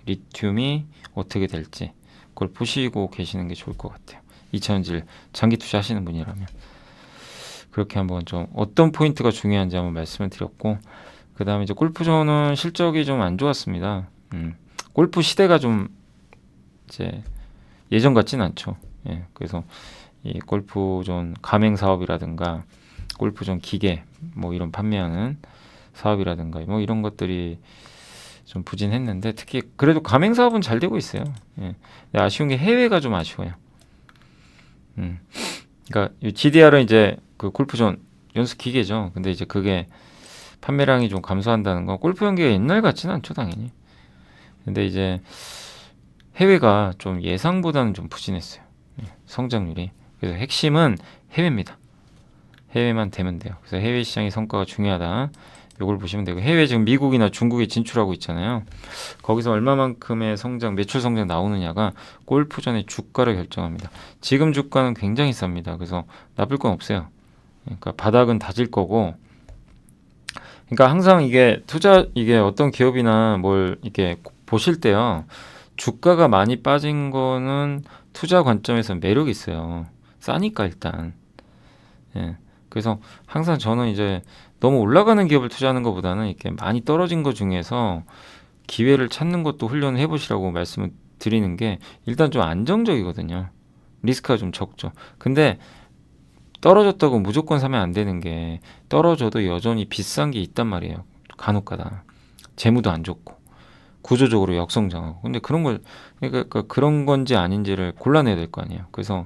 리튬이 어떻게 될지 그걸 보시고 계시는 게 좋을 것 같아요. 2차전지 장기 투자하시는 분이라면. 그렇게 한번 좀 어떤 포인트가 중요한지 한번 말씀을 드렸고, 그 다음에 이제 골프존은 실적이 좀 안 좋았습니다. 골프 시대가 좀 이제 예전 같진 않죠. 그래서 이 골프존 가맹 사업이라든가 골프존 기계 뭐 이런 판매하는 사업이라든가 뭐 이런 것들이 좀 부진했는데, 특히 그래도 가맹 사업은 잘 되고 있어요. 아쉬운 게 해외가 좀 아쉬워요. 그러니까 GDR은 이제 그 골프존 연습 기계죠. 근데 이제 그게 판매량이 좀 감소한다는 건 골프 연기가 옛날 같지는 않죠, 당연히. 근데 이제 해외가 좀 예상보다는 좀 부진했어요. 성장률이. 그래서 핵심은 해외입니다. 해외만 되면 돼요. 그래서 해외 시장의 성과가 중요하다, 요걸 보시면 되고, 해외 지금 미국이나 중국에 진출하고 있잖아요. 거기서 얼마만큼의 성장, 매출 성장 나오느냐가 골프전의 주가를 결정합니다. 지금 주가는 굉장히 쌉니다. 그래서 나쁠 건 없어요. 그러니까 바닥은 다질 거고, 그러니까 항상 이게 이게 어떤 기업이나 뭘 이렇게 보실 때요, 주가가 많이 빠진 거는 투자 관점에서 매력이 있어요. 싸니까 일단. 그래서 항상 저는 이제 너무 올라가는 기업을 투자하는 것보다는 이렇게 많이 떨어진 것 중에서 기회를 찾는 것도 훈련을 해보시라고 말씀을 드리는 게, 일단 좀 안정적이거든요. 리스크가 좀 적죠. 근데 떨어졌다고 무조건 사면 안 되는 게, 떨어져도 여전히 비싼 게 있단 말이에요. 간혹가다. 재무도 안 좋고 구조적으로 역성장하고. 근데 그런 걸, 그러니까 그런 건지 아닌지를 골라내야 될 거 아니에요. 그래서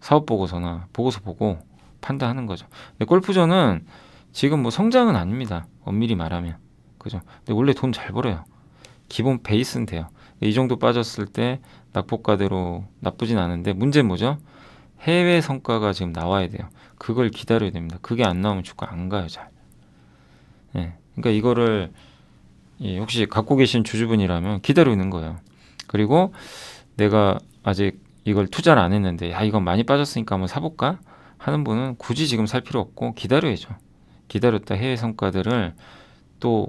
사업 보고서나 보고서 보고 판단하는 거죠. 근데 골프전은 지금 뭐 성장은 아닙니다, 엄밀히 말하면. 그죠? 근데 원래 돈 잘 벌어요. 기본 베이스는 돼요. 이 정도 빠졌을 때 낙폭가대로 나쁘진 않은데, 문제는 뭐죠? 해외 성과가 지금 나와야 돼요. 그걸 기다려야 됩니다. 그게 안 나오면 주가 안 가요, 잘. 그러니까 이거를 혹시 갖고 계신 주주분이라면 기다리고 있는 거예요. 그리고 내가 아직 이걸 투자를 안 했는데 이건 많이 빠졌으니까 한번 사볼까 하는 분은 굳이 지금 살 필요 없고 기다려야죠. 기다렸다 해외 성과들을 또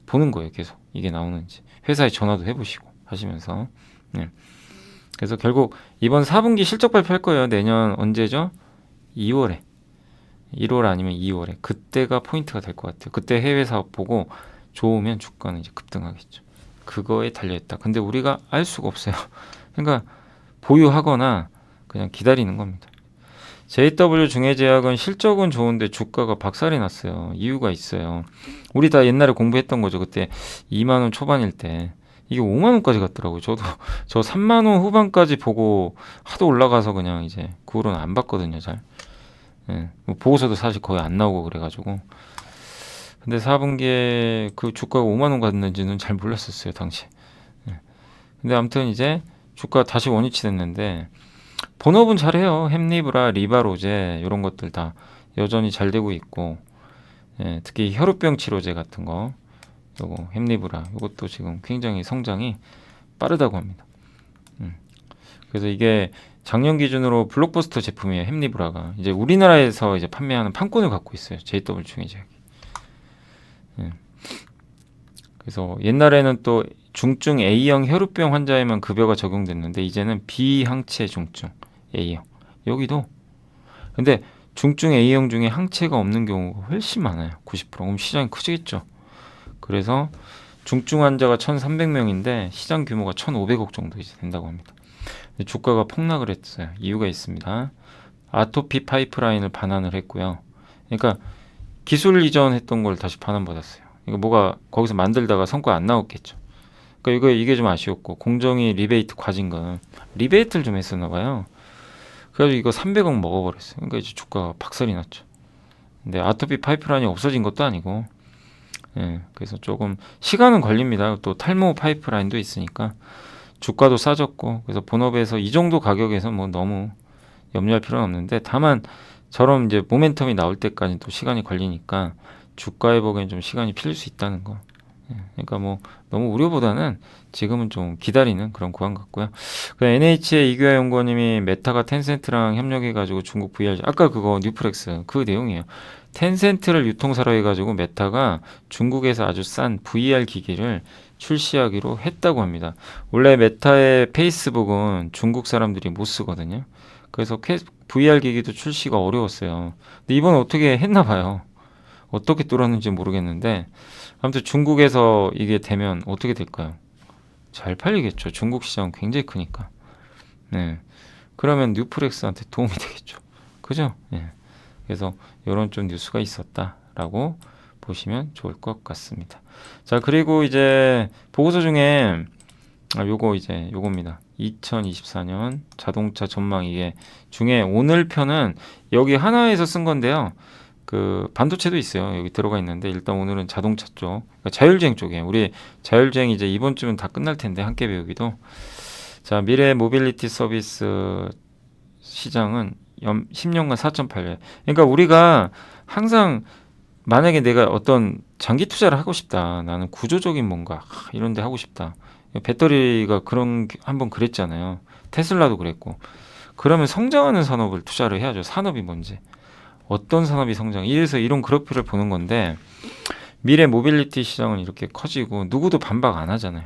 보는 거예요. 계속 이게 나오는지 회사에 전화도 해보시고 하시면서. 그래서 결국 이번 4분기 실적 발표할 거예요. 내년 언제죠? 2월에. 1월 아니면 2월에. 그때가 포인트가 될 것 같아요. 그때 해외 사업 보고 좋으면 주가는 이제 급등하겠죠. 그거에 달려있다. 근데 우리가 알 수가 없어요. 그러니까 보유하거나 그냥 기다리는 겁니다. JW 중해제약은 실적은 좋은데 주가가 박살이 났어요. 이유가 있어요. 우리 다 옛날에 공부했던 거죠. 그때 2만 원 초반일 때 이게 5만 원까지 갔더라고요. 저도 저 3만 원 후반까지 보고 하도 올라가서 그냥 이제 그 후로는 안 봤거든요, 잘. 예. 뭐 보고서도 사실 거의 안 나오고 그래가지고. 근데 4분기에 그 주가가 5만 원 갔는지는 잘 몰랐었어요 당시. 예. 근데 아무튼 이제 주가 다시 원위치 됐는데 본업은 잘해요. 햄리브라, 리바로제 이런 것들 다 여전히 잘 되고 있고, 예, 특히 혈우병 치료제 같은 거, 요거 햄리브라 이것도 지금 굉장히 성장이 빠르다고 합니다. 그래서 이게 작년 기준으로 블록버스터 제품이에요. 햄리브라가 이제 우리나라에서 이제 판매하는 판권을 갖고 있어요. JW 중의제약이. 예. 그래서 옛날에는 또 중증 A형 혈우병 환자에만 급여가 적용됐는데 이제는 비항체 중증 A형 여기도. 근데 중증 A형 중에 항체가 없는 경우가 훨씬 많아요. 90%. 그럼 시장이 크지겠죠. 그래서 중증 환자가 1,300명인데 시장 규모가 1,500억 정도 이제 된다고 합니다. 주가가 폭락을 했어요. 이유가 있습니다. 아토피 파이프라인을 반환을 했고요. 그러니까 기술 이전했던 걸 다시 반환받았어요. 이거 뭐가 거기서 만들다가 성과 안 나왔겠죠. 그러니까 이게 좀 아쉬웠고, 공정위 리베이트 과징금 리베이트를 좀 했었나 봐요. 그래가지고 이거 300억 먹어버렸어요. 그러니까 이제 주가가 박살이 났죠. 근데 아토피 파이프라인이 없어진 것도 아니고, 예, 그래서 조금 시간은 걸립니다. 또 탈모 파이프라인도 있으니까 주가도 싸졌고, 그래서 본업에서 이 정도 가격에서 뭐 너무 염려할 필요는 없는데, 다만 저런 이제 모멘텀이 나올 때까지 또 시간이 걸리니까 주가 회복에는 좀 시간이 필요할 수 있다는 거. 예, 그러니까 뭐 너무 우려보다는 지금은 좀 기다리는 그런 구간 같고요. 그 NH의 이규하 연구원님이 메타가 텐센트랑 협력해가지고 중국 VR, 아까 그거 뉴프렉스 그 내용이에요. 텐센트를 유통사로 해가지고 메타가 중국에서 아주 싼 VR 기기를 출시하기로 했다고 합니다. 원래 메타의 페이스북은 중국 사람들이 못 쓰거든요. 그래서 VR 기기도 출시가 어려웠어요. 근데 이번 어떻게 했나 봐요. 어떻게 뚫었는지 모르겠는데 아무튼 중국에서 이게 되면 어떻게 될까요? 잘 팔리겠죠. 중국 시장은 굉장히 크니까. 네. 그러면 뉴프렉스한테 도움이 되겠죠. 그죠? 네. 그래서 이런 좀 뉴스가 있었다라고 보시면 좋을 것 같습니다. 자, 그리고 이제 보고서 중에 요겁니다. 2024년 자동차 전망, 이게 중에 오늘 편은 여기 하나에서 쓴 건데요. 그 반도체도 있어요. 여기 들어가 있는데 일단 오늘은 자동차 쪽, 그러니까 자율주행 쪽이에요. 우리 자율주행 이제 이번 주면 다 끝날 텐데 함께 배우기도. 자, 미래 모빌리티 서비스 시장은 10년간 4.8배. 그러니까 우리가 항상 만약에 내가 어떤 장기 투자를 하고 싶다. 나는 구조적인 뭔가 이런 데 하고 싶다. 배터리가 그런 한번 그랬잖아요. 테슬라도 그랬고. 그러면 성장하는 산업을 투자를 해야죠. 산업이 뭔지. 어떤 산업이 성장. 이래서 이런 그래프를 보는 건데 미래 모빌리티 시장은 이렇게 커지고 누구도 반박 안 하잖아요.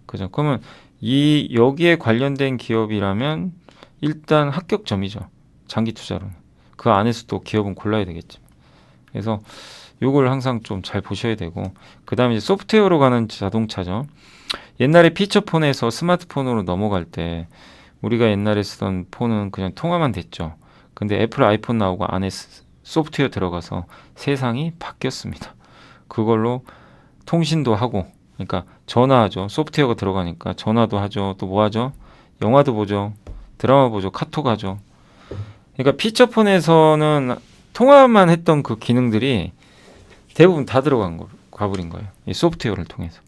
그죠? 그러면 여기에 관련된 기업이라면 일단 합격점이죠. 장기 투자로는. 그 안에서 또 기업은 골라야 되겠죠. 그래서 요걸 항상 좀 잘 보셔야 되고, 그 다음에 이제 소프트웨어로 가는 자동차죠. 옛날에 피처폰에서 스마트폰으로 넘어갈 때 우리가 옛날에 쓰던 폰은 그냥 통화만 됐죠. 근데 애플 아이폰 나오고 안에 소프트웨어 들어가서 세상이 바뀌었습니다. 그걸로 통신도 하고, 그러니까 전화하죠. 소프트웨어가 들어가니까 전화도 하죠. 또 뭐 하죠? 영화도 보죠. 드라마 보죠. 카톡 하죠. 그러니까 피처폰에서는 통화만 했던 그 기능들이 대부분 다 가버린 거예요. 이 소프트웨어를 통해서.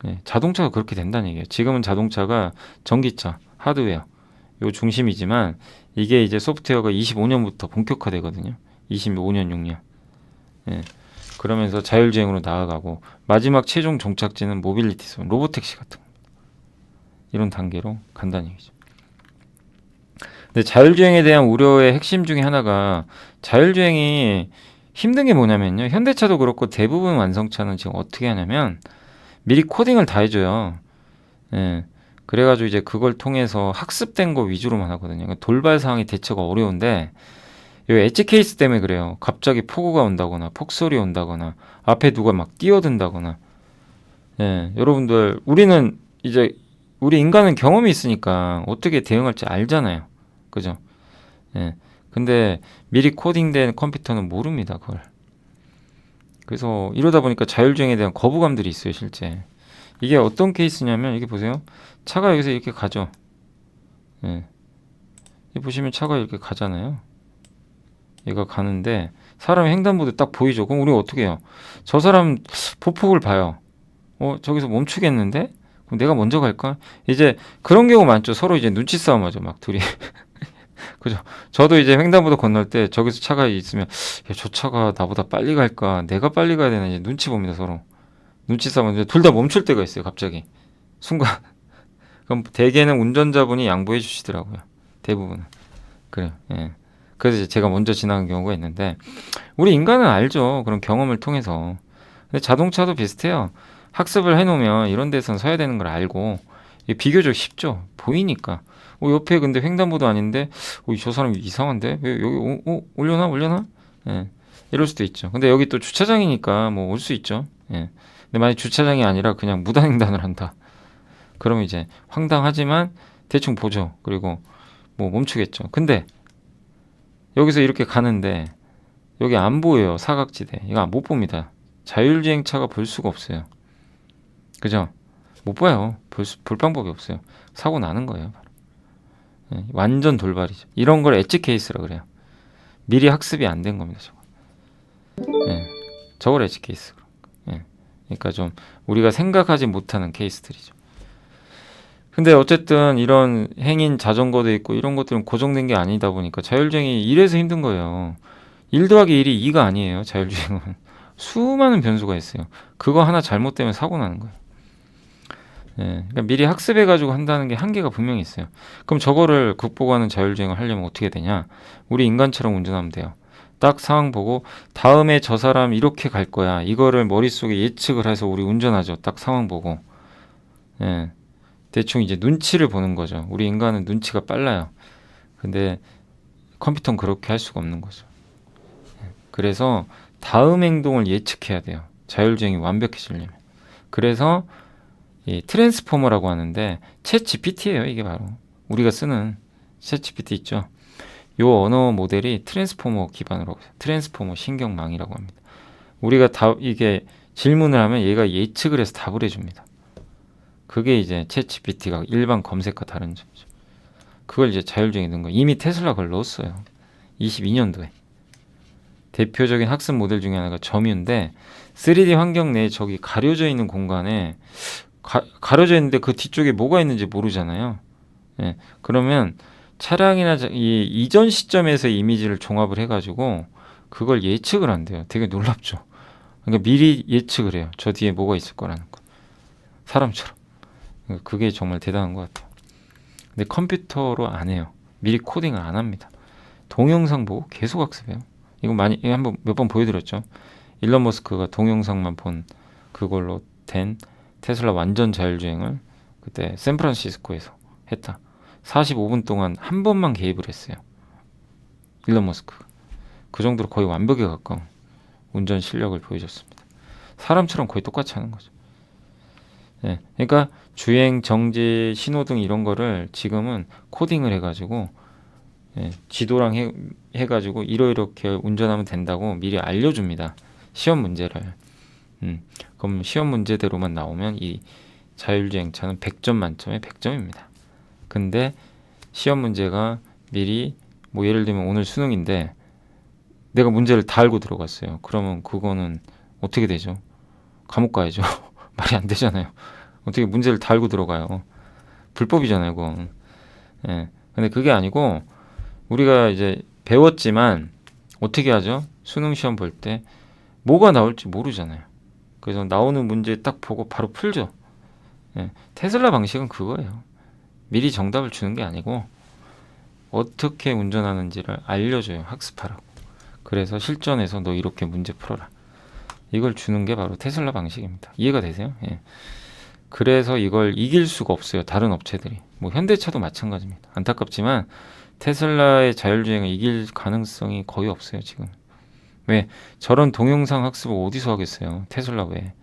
네, 자동차가 그렇게 된다는 얘기예요. 지금은 자동차가 전기차, 하드웨어 요 중심이지만 이게 이제 소프트웨어가 25년부터 본격화되거든요. 25년, 6년. 예. 그러면서 자율주행으로 나아가고 마지막 최종 종착지는 모빌리티, 로보택시 같은 이런 단계로 간다는 얘기죠. 근데 자율주행에 대한 우려의 핵심 중에 하나가, 자율주행이 힘든 게 뭐냐면요. 현대차도 그렇고 대부분 완성차는 지금 어떻게 하냐면 미리 코딩을 다 해줘요. 예. 그래가지고 이제 그걸 통해서 학습된 거 위주로만 하거든요. 그러니까 돌발 상황이 대처가 어려운데, 이 엣지 케이스 때문에 그래요. 갑자기 폭우가 온다거나 폭설이 온다거나 앞에 누가 막 뛰어든다거나. 예, 여러분들 우리는 이제 우리 인간은 경험이 있으니까 어떻게 대응할지 알잖아요. 그죠? 예. 근데 미리 코딩된 컴퓨터는 모릅니다, 그걸. 그래서 이러다 보니까 자율주행에 대한 거부감들이 있어요, 실제. 이게 어떤 케이스냐면, 이게 보세요. 차가 여기서 이렇게 가죠. 예. 보시면 차가 이렇게 가잖아요. 얘가 가는데 사람의 횡단보도 딱 보이죠. 그럼 우리가 어떻게 해요? 저 사람 보폭을 봐요. 저기서 멈추겠는데? 그럼 내가 먼저 갈까? 이제 그런 경우 많죠. 서로 이제 눈치 싸움하죠. 막 둘이. 그죠? 저도 이제 횡단보도 건널 때 저기서 차가 있으면 야, 저 차가 나보다 빨리 갈까? 내가 빨리 가야 되나? 이제 눈치 봅니다. 서로. 눈치 싸움인데 둘 다 멈출 때가 있어요. 갑자기. 순간. 그럼 대개는 운전자분이 양보해 주시더라고요. 대부분은. 그래요. 예. 그래서 이제 제가 먼저 지나간 경우가 있는데 우리 인간은 알죠. 그런 경험을 통해서. 근데 자동차도 비슷해요. 학습을 해놓으면 이런 데선 서야 되는 걸 알고 이게 비교적 쉽죠. 보이니까. 옆에 근데 횡단보도 아닌데 저 사람 이상한데 왜 여기 올려나? 예. 이럴 수도 있죠. 근데 여기 또 주차장이니까 뭐 올 수 있죠. 예. 근데 만약 주차장이 아니라 그냥 무단횡단을 한다. 그러면 이제 황당하지만 대충 보죠. 그리고 뭐 멈추겠죠. 근데 여기서 이렇게 가는데 여기 안 보여요. 사각지대. 이거 못 봅니다. 자율주행차가 볼 수가 없어요. 그죠? 못 봐요. 볼 방법이 없어요. 사고 나는 거예요. 바로. 예, 완전 돌발이죠. 이런 걸 엣지 케이스라 그래요. 미리 학습이 안 된 겁니다. 저거. 예, 저걸 엣지 케이스. 예, 그러니까 좀 우리가 생각하지 못하는 케이스들이죠. 근데 어쨌든 이런 행인 자전거도 있고 이런 것들은 고정된 게 아니다 보니까 자율주행이 이래서 힘든 거예요. 1 더하기 1이 2가 아니에요. 자율주행은. 수많은 변수가 있어요. 그거 하나 잘못되면 사고 나는 거예요. 예, 그러니까 미리 학습해가지고 한다는 게 한계가 분명히 있어요. 그럼 저거를 극복하는 자율주행을 하려면 어떻게 되냐? 우리 인간처럼 운전하면 돼요. 딱 상황 보고 다음에 저 사람 이렇게 갈 거야. 이거를 머릿속에 예측을 해서 우리 운전하죠. 딱 상황 보고. 예, 대충 이제 눈치를 보는 거죠. 우리 인간은 눈치가 빨라요. 근데 컴퓨터는 그렇게 할 수가 없는 거죠. 그래서 다음 행동을 예측해야 돼요. 자율주행이 완벽해지려면. 그래서 이 트랜스포머라고 하는데 챗 GPT예요. 이게 바로 우리가 쓰는 챗 GPT 있죠. 요 언어 모델이 트랜스포머 기반으로 트랜스포머 신경망이라고 합니다. 우리가 이게 질문을 하면 얘가 예측을 해서 답을 해줍니다. 그게 이제 챗 GPT가 일반 검색과 다른 점이죠. 그걸 이제 자율주행에 넣은 거. 이미 테슬라 그걸 넣었어요. 22년도에. 대표적인 학습 모델 중에 하나가 점유인데 3D 환경 내에 저기 가려져 있는 공간에 가려져 있는데 그 뒤쪽에 뭐가 있는지 모르잖아요. 예, 그러면 차량이나 이 이전 시점에서 이미지를 종합을 해가지고 그걸 예측을 한대요. 되게 놀랍죠. 그러니까 미리 예측을 해요. 저 뒤에 뭐가 있을 거라는 거. 사람처럼. 그게 정말 대단한 것 같아요. 근데 컴퓨터로 안 해요. 미리 코딩을 안 합니다. 동영상 보고 계속 학습해요. 이거 한번 몇 번 보여드렸죠. 일론 머스크가 동영상만 본 그걸로 된 테슬라 완전 자율주행을 그때 샌프란시스코에서 했다. 45분 동안 한 번만 개입을 했어요. 일론 머스크. 그 정도로 거의 완벽에 가까운 운전 실력을 보여줬습니다. 사람처럼 거의 똑같이 하는 거죠. 예, 그러니까 주행, 정지, 신호등 이런 거를 지금은 코딩을 해가지고 지도랑 해가지고 이렇게 운전하면 된다고 미리 알려줍니다. 시험 문제를. 그럼 시험 문제대로만 나오면 이 자율주행차는 100점 만점에 100점입니다. 근데 시험 문제가 미리 뭐 예를 들면 오늘 수능인데 내가 문제를 다 알고 들어갔어요. 그러면 그거는 어떻게 되죠? 감옥 가야죠. 말이 안 되잖아요. 어떻게 문제를 다 알고 들어가요? 불법이잖아요, 그건. 예. 근데 그게 아니고 우리가 이제 배웠지만 어떻게 하죠? 수능 시험 볼 때 뭐가 나올지 모르잖아요. 그래서 나오는 문제 딱 보고 바로 풀죠. 예. 테슬라 방식은 그거예요. 미리 정답을 주는 게 아니고 어떻게 운전하는지를 알려줘요. 학습하라고. 그래서 실전에서 너 이렇게 문제 풀어라. 이걸 주는 게 바로 테슬라 방식입니다. 이해가 되세요? 예. 그래서 이걸 이길 수가 없어요. 다른 업체들이. 뭐 현대차도 마찬가지입니다. 안타깝지만 테슬라의 자율주행을 이길 가능성이 거의 없어요. 지금. 왜? 저런 동영상 학습을 어디서 하겠어요? 테슬라 외에.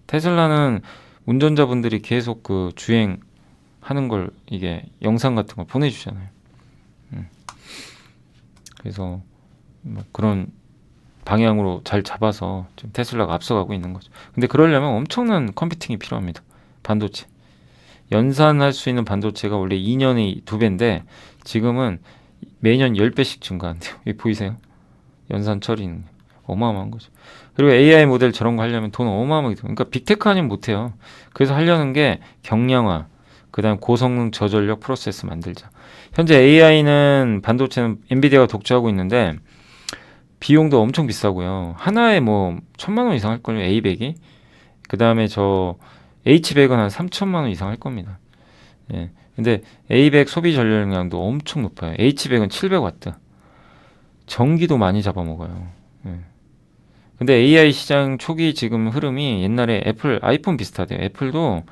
테슬라는 운전자분들이 계속 그 주행하는 걸 이게 영상 같은 걸 보내주잖아요. 그래서 뭐 그런 방향으로 잘 잡아서 지금 테슬라가 앞서가고 있는 거죠. 근데 그러려면 엄청난 컴퓨팅이 필요합니다. 반도체. 연산할 수 있는 반도체가 원래 2년에 2배인데 지금은 매년 10배씩 증가한대요. 이게 보이세요? 연산 처리는 어마어마한 거죠. 그리고 AI 모델 저런 거 하려면 돈 어마어마하게 들어요. 그러니까 빅테크 아니면 못해요. 그래서 하려는 게 경량화, 그다음 고성능 저전력 프로세스 만들자. 현재 AI는 반도체는 엔비디아가 독주하고 있는데 비용도 엄청 비싸고요. 하나에 뭐 1,000만 원 이상 할걸요. A100이. 그다음에 저 H100은 한 3천만 원 이상 할 겁니다. 예. 근데 A100 소비 전력량도 엄청 높아요. H100은 700와트. 전기도 많이 잡아먹어요. 예. 근데 AI 시장 초기 지금 흐름이 옛날에 애플 아이폰 비슷하대요. 애플도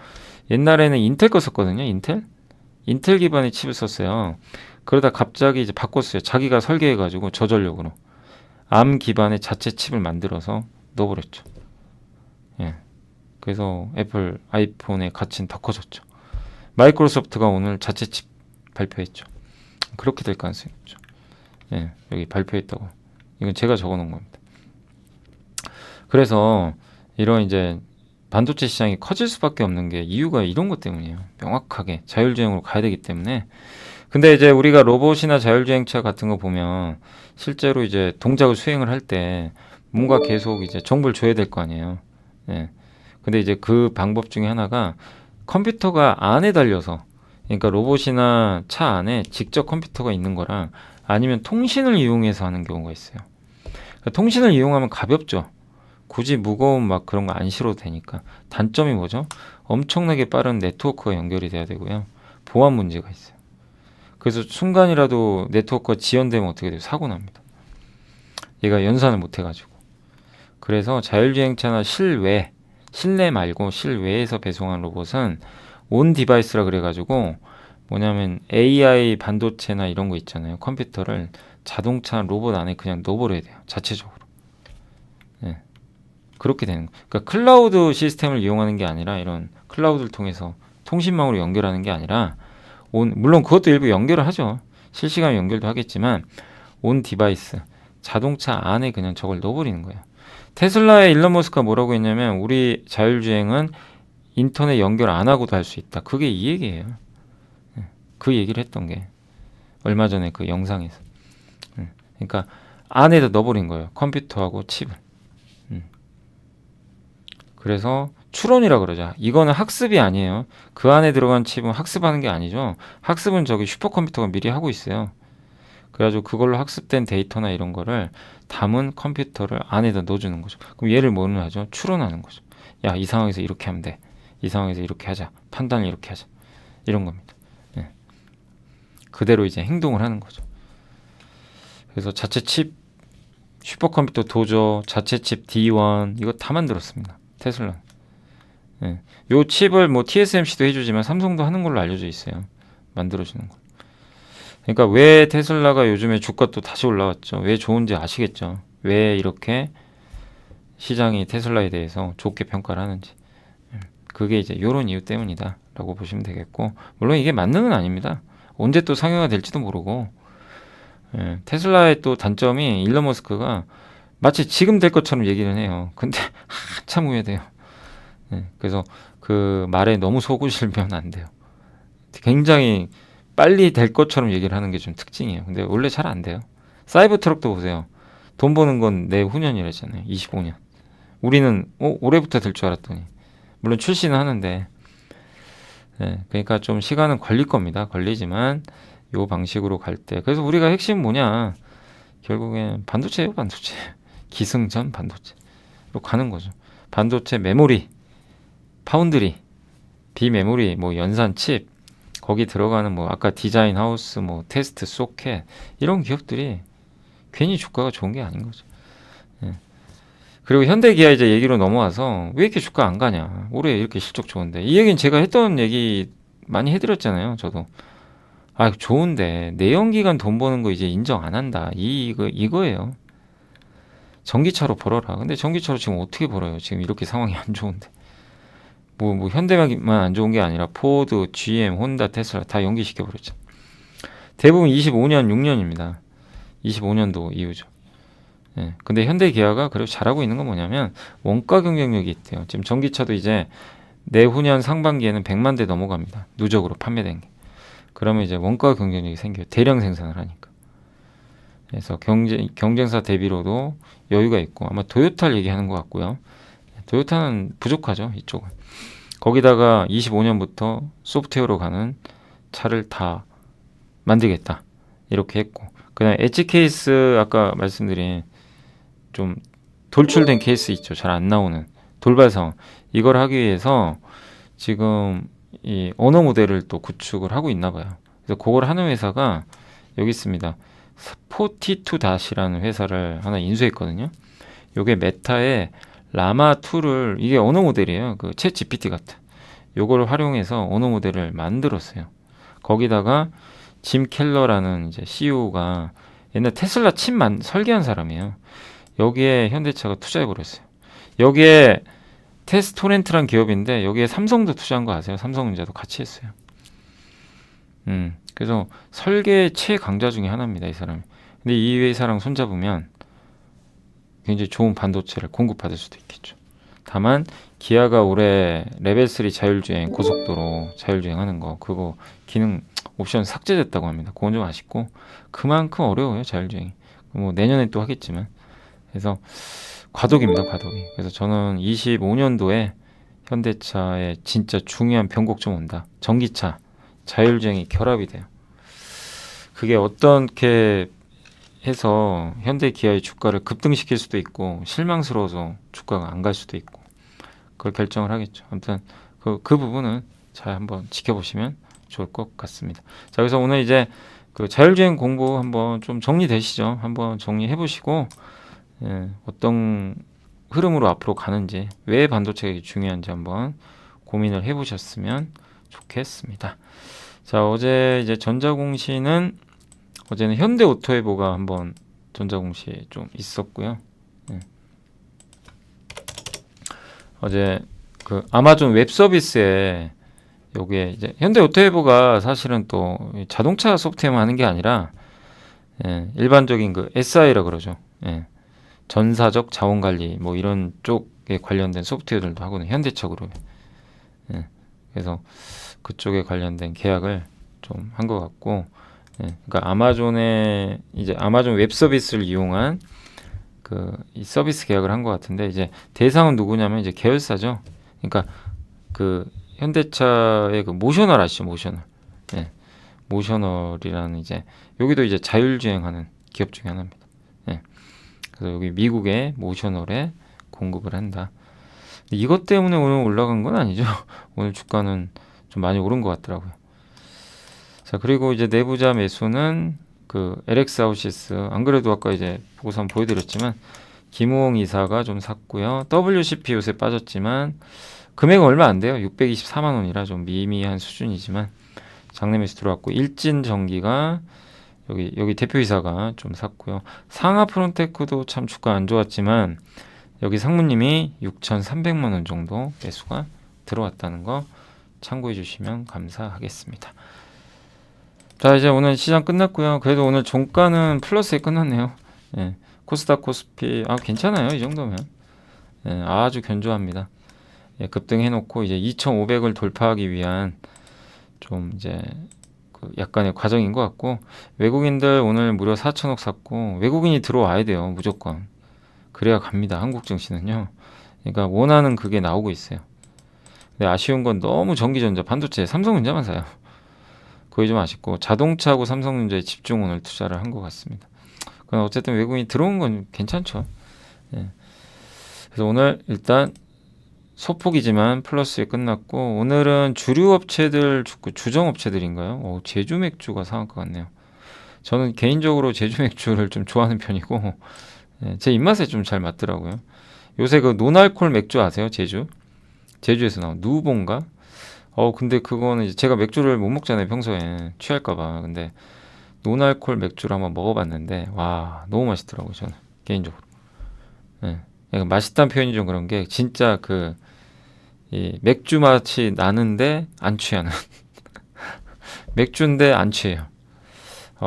옛날에는 인텔 거 썼거든요. 인텔 기반의 칩을 썼어요. 그러다 갑자기 이제 바꿨어요. 자기가 설계해가지고 저전력으로 암 기반의 자체 칩을 만들어서 넣어버렸죠. 예. 그래서 애플 아이폰의 가치는 더 커졌죠. 마이크로소프트가 오늘 자체 칩 발표했죠. 그렇게 될 가능성이 있죠. 예, 여기 발표했다고. 이건 제가 적어놓은 겁니다. 그래서 이런 이제 반도체 시장이 커질 수밖에 없는 게 이유가 이런 것 때문이에요. 명확하게 자율주행으로 가야 되기 때문에. 근데 이제 우리가 로봇이나 자율주행차 같은 거 보면 실제로 이제 동작을 수행을 할 때 뭔가 계속 이제 정보를 줘야 될 거 아니에요. 예. 근데 이제 그 방법 중에 하나가 컴퓨터가 안에 달려서, 그러니까 로봇이나 차 안에 직접 컴퓨터가 있는 거랑 아니면 통신을 이용해서 하는 경우가 있어요. 그러니까 통신을 이용하면 가볍죠. 굳이 무거운 막 그런 거 안 실어도 되니까. 단점이 뭐죠? 엄청나게 빠른 네트워크가 연결이 돼야 되고요. 보안 문제가 있어요. 그래서 순간이라도 네트워크가 지연되면 어떻게 돼요? 사고 납니다. 얘가 연산을 못 해가지고. 그래서 자율주행차나 실내 말고 실외에서 배송한 로봇은 온 디바이스라 그래가지고 뭐냐면 AI 반도체나 이런 거 있잖아요. 컴퓨터를 자동차 로봇 안에 그냥 넣어버려야 돼요. 자체적으로. 예. 그렇게 되는 거예요. 그러니까 클라우드 시스템을 이용하는 게 아니라 이런 클라우드를 통해서 통신망으로 연결하는 게 아니라 물론 그것도 일부 연결을 하죠. 실시간 연결도 하겠지만 온 디바이스, 자동차 안에 그냥 저걸 넣어버리는 거예요. 테슬라의 일론 머스크가 뭐라고 했냐면 우리 자율주행은 인터넷 연결 안 하고도 할 수 있다. 그게 이 얘기예요. 그 얘기를 했던 게 얼마 전에 그 영상에서. 그러니까 안에다 넣어버린 거예요. 컴퓨터하고 칩을. 그래서 추론이라 그러죠. 이거는 학습이 아니에요. 그 안에 들어간 칩은 학습하는 게 아니죠. 학습은 저기 슈퍼컴퓨터가 미리 하고 있어요. 그래가지고 그걸로 학습된 데이터나 이런 거를 담은 컴퓨터를 안에다 넣어주는 거죠. 그럼 얘를 뭐는 하죠? 추론하는 거죠. 야, 이 상황에서 이렇게 하면 돼. 이 상황에서 이렇게 하자. 판단을 이렇게 하자. 이런 겁니다. 예. 그대로 이제 행동을 하는 거죠. 그래서 자체 칩, 슈퍼컴퓨터 도저, 자체 칩 D1 이거 다 만들었습니다. 테슬라. 예. 요 칩을 뭐 TSMC도 해주지만 삼성도 하는 걸로 알려져 있어요. 만들어주는 거. 그러니까 왜 테슬라가 요즘에 주가 또 다시 올라왔죠? 왜 좋은지 아시겠죠? 왜 이렇게 시장이 테슬라에 대해서 좋게 평가를 하는지. 그게 이제 요런 이유 때문이다 라고 보시면 되겠고, 물론 이게 맞는 건 아닙니다. 언제 또 상용화 될지도 모르고. 예, 테슬라의 또 단점이 일론 머스크가 마치 지금 될 것처럼 얘기는 해요. 근데 한참 후회돼요. 예, 그래서 그 말에 너무 속으시면 안 돼요. 굉장히 빨리 될 것처럼 얘기를 하는 게 좀 특징이에요. 근데 원래 잘 안 돼요. 사이버 트럭도 보세요. 돈 버는 건 내후년이라잖아요. 25년. 우리는 올해부터 될 줄 알았더니. 물론 출시는 하는데, 네, 그러니까 좀 시간은 걸릴 겁니다. 걸리지만 요 방식으로 갈 때. 그래서 우리가 핵심 뭐냐? 결국엔 반도체예요, 반도체. 기승전 반도체로 가는 거죠. 반도체 메모리, 파운드리, 비메모리, 뭐 연산 칩, 거기 들어가는 뭐 아까 디자인 하우스, 뭐 테스트 소켓 이런 기업들이 괜히 주가가 좋은 게 아닌 거죠. 예. 그리고 현대기아 이제 얘기로 넘어와서 왜 이렇게 주가 안 가냐? 올해 이렇게 실적 좋은데 이 얘기는 제가 했던 얘기 많이 해드렸잖아요. 저도 좋은데 내연기관 돈 버는 거 이제 인정 안 한다. 이거예요. 전기차로 벌어라. 근데 전기차로 지금 어떻게 벌어요? 지금 이렇게 상황이 안 좋은데. 뭐 현대만 안 좋은 게 아니라 포드, GM, 혼다, 테슬라 다 연기시켜 버렸죠. 대부분 25년, 6년입니다. 25년도 이후죠. 예. 근데 현대기아가 그래도 잘하고 있는 건 뭐냐면 원가 경쟁력이 있대요. 지금 전기차도 이제 내후년 상반기에는 100만 대 넘어갑니다. 누적으로 판매된 게. 그러면 이제 원가 경쟁력이 생겨요. 대량 생산을 하니까. 그래서 경쟁사 대비로도 여유가 있고 아마 토요타를 얘기하는 것 같고요. 토요타는 부족하죠, 이쪽은. 거기다가 25년부터 소프트웨어로 가는 차를 다 만들겠다 이렇게 했고, 그다음 엣지 케이스 아까 말씀드린 좀 돌출된 케이스 있죠, 잘 안 나오는 돌발 상황, 이걸 하기 위해서 지금 이 언어 모델을 또 구축을 하고 있나 봐요. 그래서 그걸 하는 회사가 여기 있습니다. 42-이라는 회사를 하나 인수했거든요. 요게 메타의 라마2를, 이게 언어 모델이에요. 그 챗 GPT 같은 요걸 활용해서 언어 모델을 만들었어요. 거기다가 짐 켈러라는 이제 CEO가 옛날 테슬라 칩 설계한 사람이에요. 여기에 현대차가 투자해버렸어요. 여기에 테스토렌트란 기업인데 여기에 삼성도 투자한 거 아세요? 삼성전자도 같이 했어요. 그래서 설계 최강자 중에 하나입니다, 이 사람이. 근데 이 회사랑 손잡으면 굉장히 좋은 반도체를 공급받을 수도 있겠죠. 다만 기아가 올해 레벨 3 자율주행 고속도로 자율주행하는 거 그거 기능 옵션 삭제됐다고 합니다. 그건 좀 아쉽고 그만큼 어려워요, 자율주행이. 뭐 내년에 또 하겠지만. 그래서 과도기입니다, 과도기. 그래서 저는 25년도에 현대차에 진짜 중요한 변곡점 온다. 전기차, 자율주행이 결합이 돼요. 그게 어떻게 해서 현대 기아의 주가를 급등시킬 수도 있고 실망스러워서 주가가 안 갈 수도 있고 그걸 결정을 하겠죠. 아무튼 그 부분은 잘 한번 지켜보시면 좋을 것 같습니다. 자, 그래서 오늘 이제 그 자율주행 공부 한번 좀 정리되시죠? 한번 정리해 보시고 어떤 흐름으로 앞으로 가는지, 왜 반도체가 중요한지 한번 고민을 해보셨으면 좋겠습니다. 자, 어제 이제 전자공시는 어제는 현대오토에보가 한번 전자공시 좀 있었고요. 어제 그 아마존 웹 서비스에 요게 이제 현대오토에보가 사실은 또 자동차 소프트웨어만 하는 게 아니라 일반적인 그 SI라 그러죠. 전사적 자원관리 뭐 이런 쪽에 관련된 소프트웨어들도 하거든요, 현대차 그룹에. 그래서 그쪽에 관련된 계약을 좀 한 것 같고, 그러니까 아마존의 이제 아마존 웹 서비스를 이용한 그 이 서비스 계약을 한 것 같은데, 이제 대상은 누구냐면 이제 계열사죠. 그러니까 그 현대차의 그 모셔널 아시죠? 모셔널. 모셔널이라는 이제 여기도 이제 자율주행하는 기업 중에 하나입니다. 그래서 여기 미국의 모셔널에 공급을 한다. 이것 때문에 오늘 올라간 건 아니죠. 오늘 주가는 좀 많이 오른 것 같더라고요. 자, 그리고 이제 내부자 매수는 그 LX 아웃시스, 안 그래도 아까 이제 보고서 한번 보여드렸지만 김우홍 이사가 좀 샀고요. WCP 요새 빠졌지만 금액은 얼마 안 돼요. 624만 원이라 좀 미미한 수준이지만 장내 매수 들어왔고, 일진전기가 여기 대표이사가 좀 샀고요. 상하프론테크도 참 주가 안 좋았지만 여기 상무님이 6,300만 원 정도 매수가 들어왔다는 거 참고해 주시면 감사하겠습니다. 자, 이제 오늘 시장 끝났고요. 그래도 오늘 종가는 플러스에 끝났네요. 코스닥 코스피 괜찮아요, 이 정도면. 아주 견조합니다. 급등해놓고 이제 2,500을 돌파하기 위한 좀 이제 그 약간의 과정인 것 같고, 외국인들 오늘 무려 4천억 샀고 외국인이 들어와야 돼요, 무조건. 그래야 갑니다, 한국 증시는요. 그러니까 원하는 그게 나오고 있어요. 근데 아쉬운 건 너무 전기전자, 반도체, 삼성전자만 사요. 그게 좀 아쉽고 자동차하고 삼성전자에 집중 오늘 투자를 한 것 같습니다. 그러나 어쨌든 외국인이 들어온 건 괜찮죠. 그래서 오늘 일단 소폭이지만 플러스에 끝났고, 오늘은 주류 업체들 죽고 주정 업체들인가요? 제주 맥주가 상한가 같네요. 저는 개인적으로 제주 맥주를 좀 좋아하는 편이고, 제 입맛에 좀 잘 맞더라고요. 요새 그 노알콜 맥주 아세요? 제주에서 나온 누본가? 근데 그거는 이제 제가 맥주를 못 먹잖아요, 평소에. 취할까봐. 근데 노알콜 맥주를 한번 먹어봤는데 와, 너무 맛있더라고요, 저는 개인적으로. 약간 맛있다는 표현이 좀 그런 게, 진짜 이 맥주 맛이 나는데 안 취하는 맥주인데 안 취해요.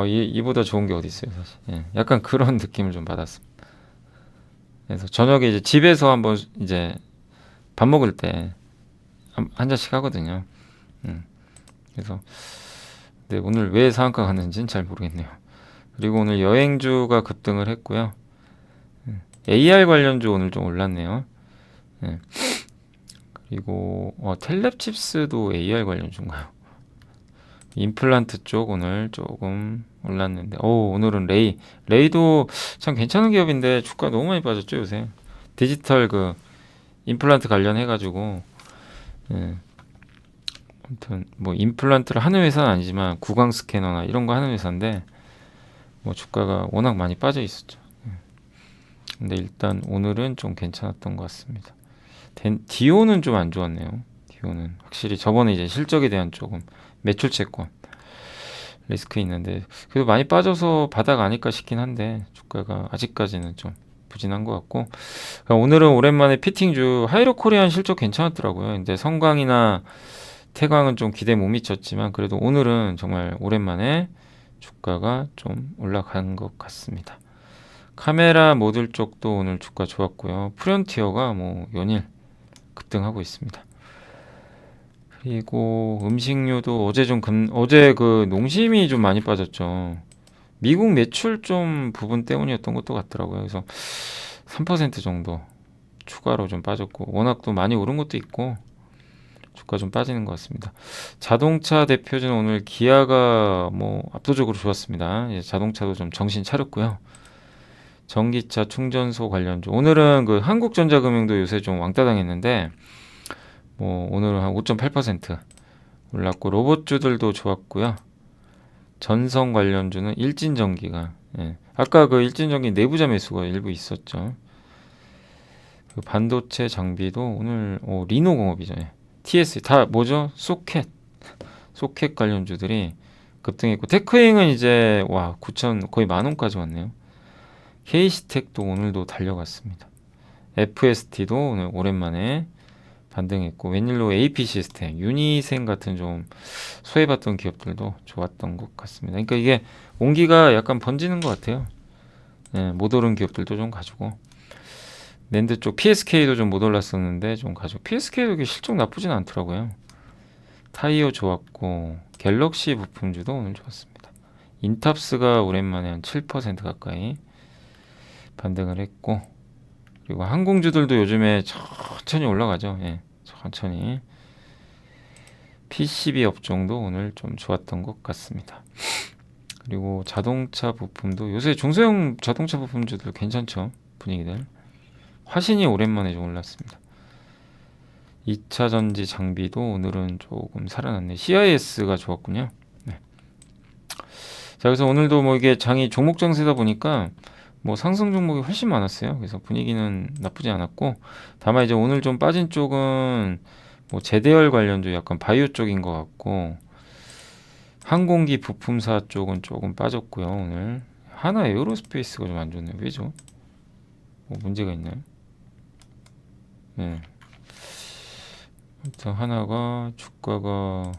이보다 좋은 게 어디 있어요, 사실. 약간 그런 느낌을 좀 받았습니다. 그래서 저녁에 이제 집에서 한번 이제 밥 먹을 때 한 잔씩 하거든요. 그래서 근데 오늘 왜 상한가 갔는지는 잘 모르겠네요. 그리고 오늘 여행주가 급등을 했고요. AR 관련주 오늘 좀 올랐네요. 예. 그리고 텔랩칩스도 AR 관련주인가요? 임플란트 쪽 오늘 조금 올랐는데, 오늘은 레이도 참 괜찮은 기업인데 주가 너무 많이 빠졌죠 요새. 디지털 그 임플란트 관련해가지고. 예. 아무튼 뭐 임플란트를 하는 회사는 아니지만 구강 스캐너나 이런 거 하는 회사인데 뭐 주가가 워낙 많이 빠져 있었죠. 근데 일단 오늘은 좀 괜찮았던 것 같습니다. 디오는 좀 안 좋았네요. 디오는 확실히 저번에 이제 실적에 대한 조금 매출 채권 리스크 있는데 그래도 많이 빠져서 바닥 아닐까 싶긴 한데 주가가 아직까지는 좀 부진한 것 같고, 오늘은 오랜만에 피팅주 하이로 코리안 실적 괜찮았더라고요. 근데 성광이나 태광은 좀 기대 못 미쳤지만 그래도 오늘은 정말 오랜만에 주가가 좀 올라간 것 같습니다. 카메라 모듈 쪽도 오늘 주가 좋았고요. 프론티어가 뭐 연일 급등하고 있습니다. 그리고 음식료도 어제 그 농심이 좀 많이 빠졌죠. 미국 매출 좀 부분 때문이었던 것도 같더라고요. 그래서 3% 정도 추가로 좀 빠졌고, 워낙 또 많이 오른 것도 있고 주가 좀 빠지는 것 같습니다. 자동차 대표주는 오늘 기아가 뭐 압도적으로 좋았습니다. 이제 자동차도 좀 정신 차렸고요. 전기차 충전소 관련주 오늘은 그 한국전자금융도 요새 좀 왕따 당했는데 뭐 오늘은 한 5.8% 올랐고, 로봇주들도 좋았고요. 전성 관련주는 일진전기가, 아까 그 일진전기 내부자 매수가 일부 있었죠. 그 반도체 장비도 오늘 리노공업이죠. TS 다 뭐죠? 소켓 관련주들이 급등했고, 테크잉은 이제 9천 거의 10,000원까지 왔네요. KC텍도 오늘도 달려갔습니다. FST도 오늘 오랜만에 반등했고, 웬일로 AP 시스템, 유니생 같은 좀 소외받던 기업들도 좋았던 것 같습니다. 그러니까 이게 온기가 약간 번지는 것 같아요. 못 오른 기업들도 좀 가지고, 낸드 쪽 PSK도 좀 못 올랐었는데 좀 가지고, PSK도 실적 나쁘진 않더라고요. 타이어 좋았고, 갤럭시 부품주도 오늘 좋았습니다. 인탑스가 오랜만에 한 7% 가까이 반등을 했고, 그리고 항공주들도 요즘에 천천히 올라가죠. 천천히. PCB 업종도 오늘 좀 좋았던 것 같습니다. 그리고 자동차 부품도 요새 중소형 자동차 부품주들 괜찮죠, 분위기들. 화신이 오랜만에 좀 올랐습니다. 2차 전지 장비도 오늘은 조금 살아났네. CIS가 좋았군요. 자, 그래서 오늘도 뭐 이게 장이 종목 장세다 보니까 뭐 상승 종목이 훨씬 많았어요. 그래서 분위기는 나쁘지 않았고, 다만 이제 오늘 좀 빠진 쪽은 뭐 제대열 관련주, 약간 바이오 쪽인 것 같고, 항공기 부품사 쪽은 조금 빠졌고요. 오늘 하나 에어로스페이스가 좀 안 좋네요. 왜죠? 뭐 문제가 있나요? 일단 하나가 주가가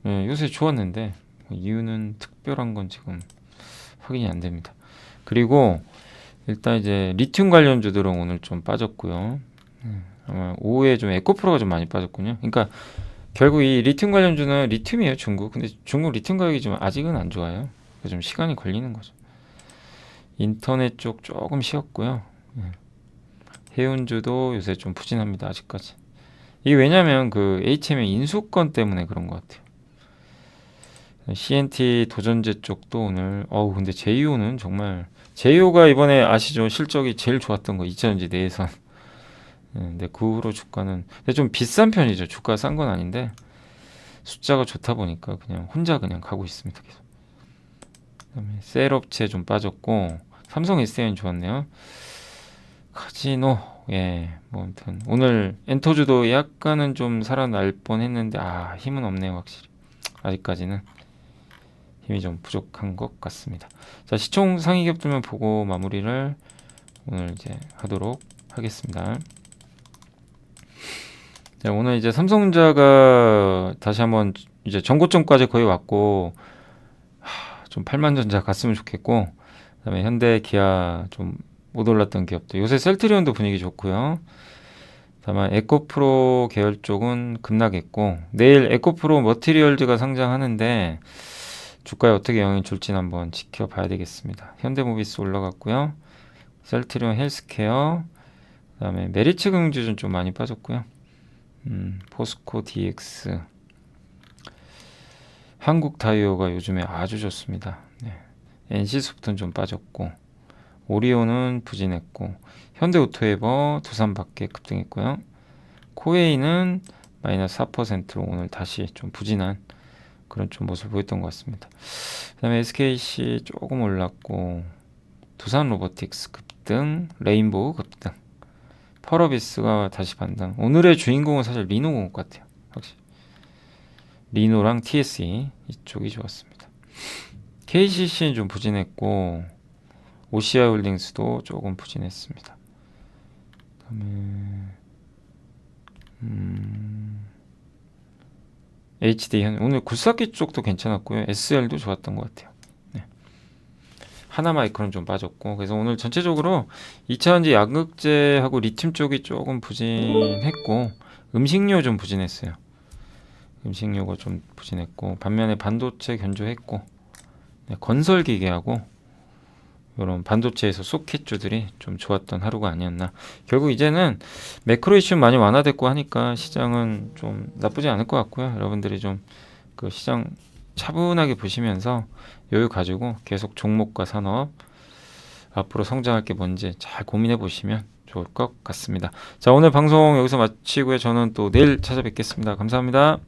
요새 좋았는데 이유는 특별한 건 지금 확인이 안 됩니다. 그리고 일단 이제 리튬 관련주들은 오늘 좀 빠졌고요. 아마 오후에 좀 에코프로가 좀 많이 빠졌군요. 그러니까 결국 이 리튬 관련주는 리튬이에요, 중국. 근데 중국 리튬 가격이 좀 아직은 안 좋아요. 그래서 좀 시간이 걸리는 거죠. 인터넷 쪽 조금 쉬었고요. 해운주도 요새 좀 부진합니다, 아직까지. 이게 왜냐면 그 HM의 인수권 때문에 그런 것 같아요. CNT 도전제 쪽도 오늘 근데 제이오는 정말, 제이오가 이번에 아시죠? 실적이 제일 좋았던 거 2차전지 내에선. 근데 그 후로 주가는 근데 좀 비싼 편이죠. 주가 싼 건 아닌데 숫자가 좋다 보니까 그냥 혼자 그냥 가고 있습니다. 계속. 그다음에 셀업체 좀 빠졌고, 삼성 SDI는 좋았네요. 카지노, 뭐 아무튼 오늘 엔터주도 약간은 좀 살아날 뻔했는데 힘은 없네요, 확실히. 아직까지는 힘이 좀 부족한 것 같습니다. 자, 시총 상위 기업들만 보고 마무리를 오늘 이제 하도록 하겠습니다. 자, 오늘 이제 삼성전자가 다시 한번 이제 전고점까지 거의 왔고, 좀 8만전자 갔으면 좋겠고, 그다음에 현대, 기아 좀 못 올랐던 기업들. 요새 셀트리온도 분위기 좋고요. 다만 에코프로 계열 쪽은 급락했고, 내일 에코프로 머티리얼즈가 상장하는데 주가에 어떻게 영향을 줄지는 한번 지켜봐야 되겠습니다. 현대모비스 올라갔고요. 셀트리온 헬스케어, 그다음에 메리츠 금융주는 좀 많이 빠졌고요. 포스코 DX, 한국타이어가 요즘에 아주 좋습니다. 네. NC소프트는 좀 빠졌고, 오리온은 부진했고, 현대오토에버, 두산밖에 급등했고요. 코웨이는 마이너스 4%로 오늘 다시 좀 부진한 그런 좀 모습을 보였던 것 같습니다. 그 다음에 SKC 조금 올랐고, 두산 로보틱스 급등, 레인보우 급등, 펄어비스가 다시 반등. 오늘의 주인공은 사실 리노 같아요. 확실히 리노랑 TSE 이쪽이 좋았습니다. KCC는 좀 부진했고, OCI 홀딩스도 조금 부진했습니다. 그다음에 HD 오늘 굴삭기 쪽도 괜찮았고요. SL도 좋았던 것 같아요. 네. 하나마이크론 좀 빠졌고, 그래서 오늘 전체적으로 2차전지 양극재하고 리튬 쪽이 조금 부진했고, 음식료 좀 부진했어요. 음식료가 좀 부진했고, 반면에 반도체 견조했고, 네, 건설기계하고 이런 반도체에서 소켓주들이 좀 좋았던 하루가 아니었나. 결국 이제는 매크로 이슈 많이 완화됐고 하니까 시장은 좀 나쁘지 않을 것 같고요. 여러분들이 좀 그 시장 차분하게 보시면서 여유 가지고 계속 종목과 산업 앞으로 성장할 게 뭔지 잘 고민해 보시면 좋을 것 같습니다. 자, 오늘 방송 여기서 마치고요. 저는 또 내일 찾아뵙겠습니다. 감사합니다.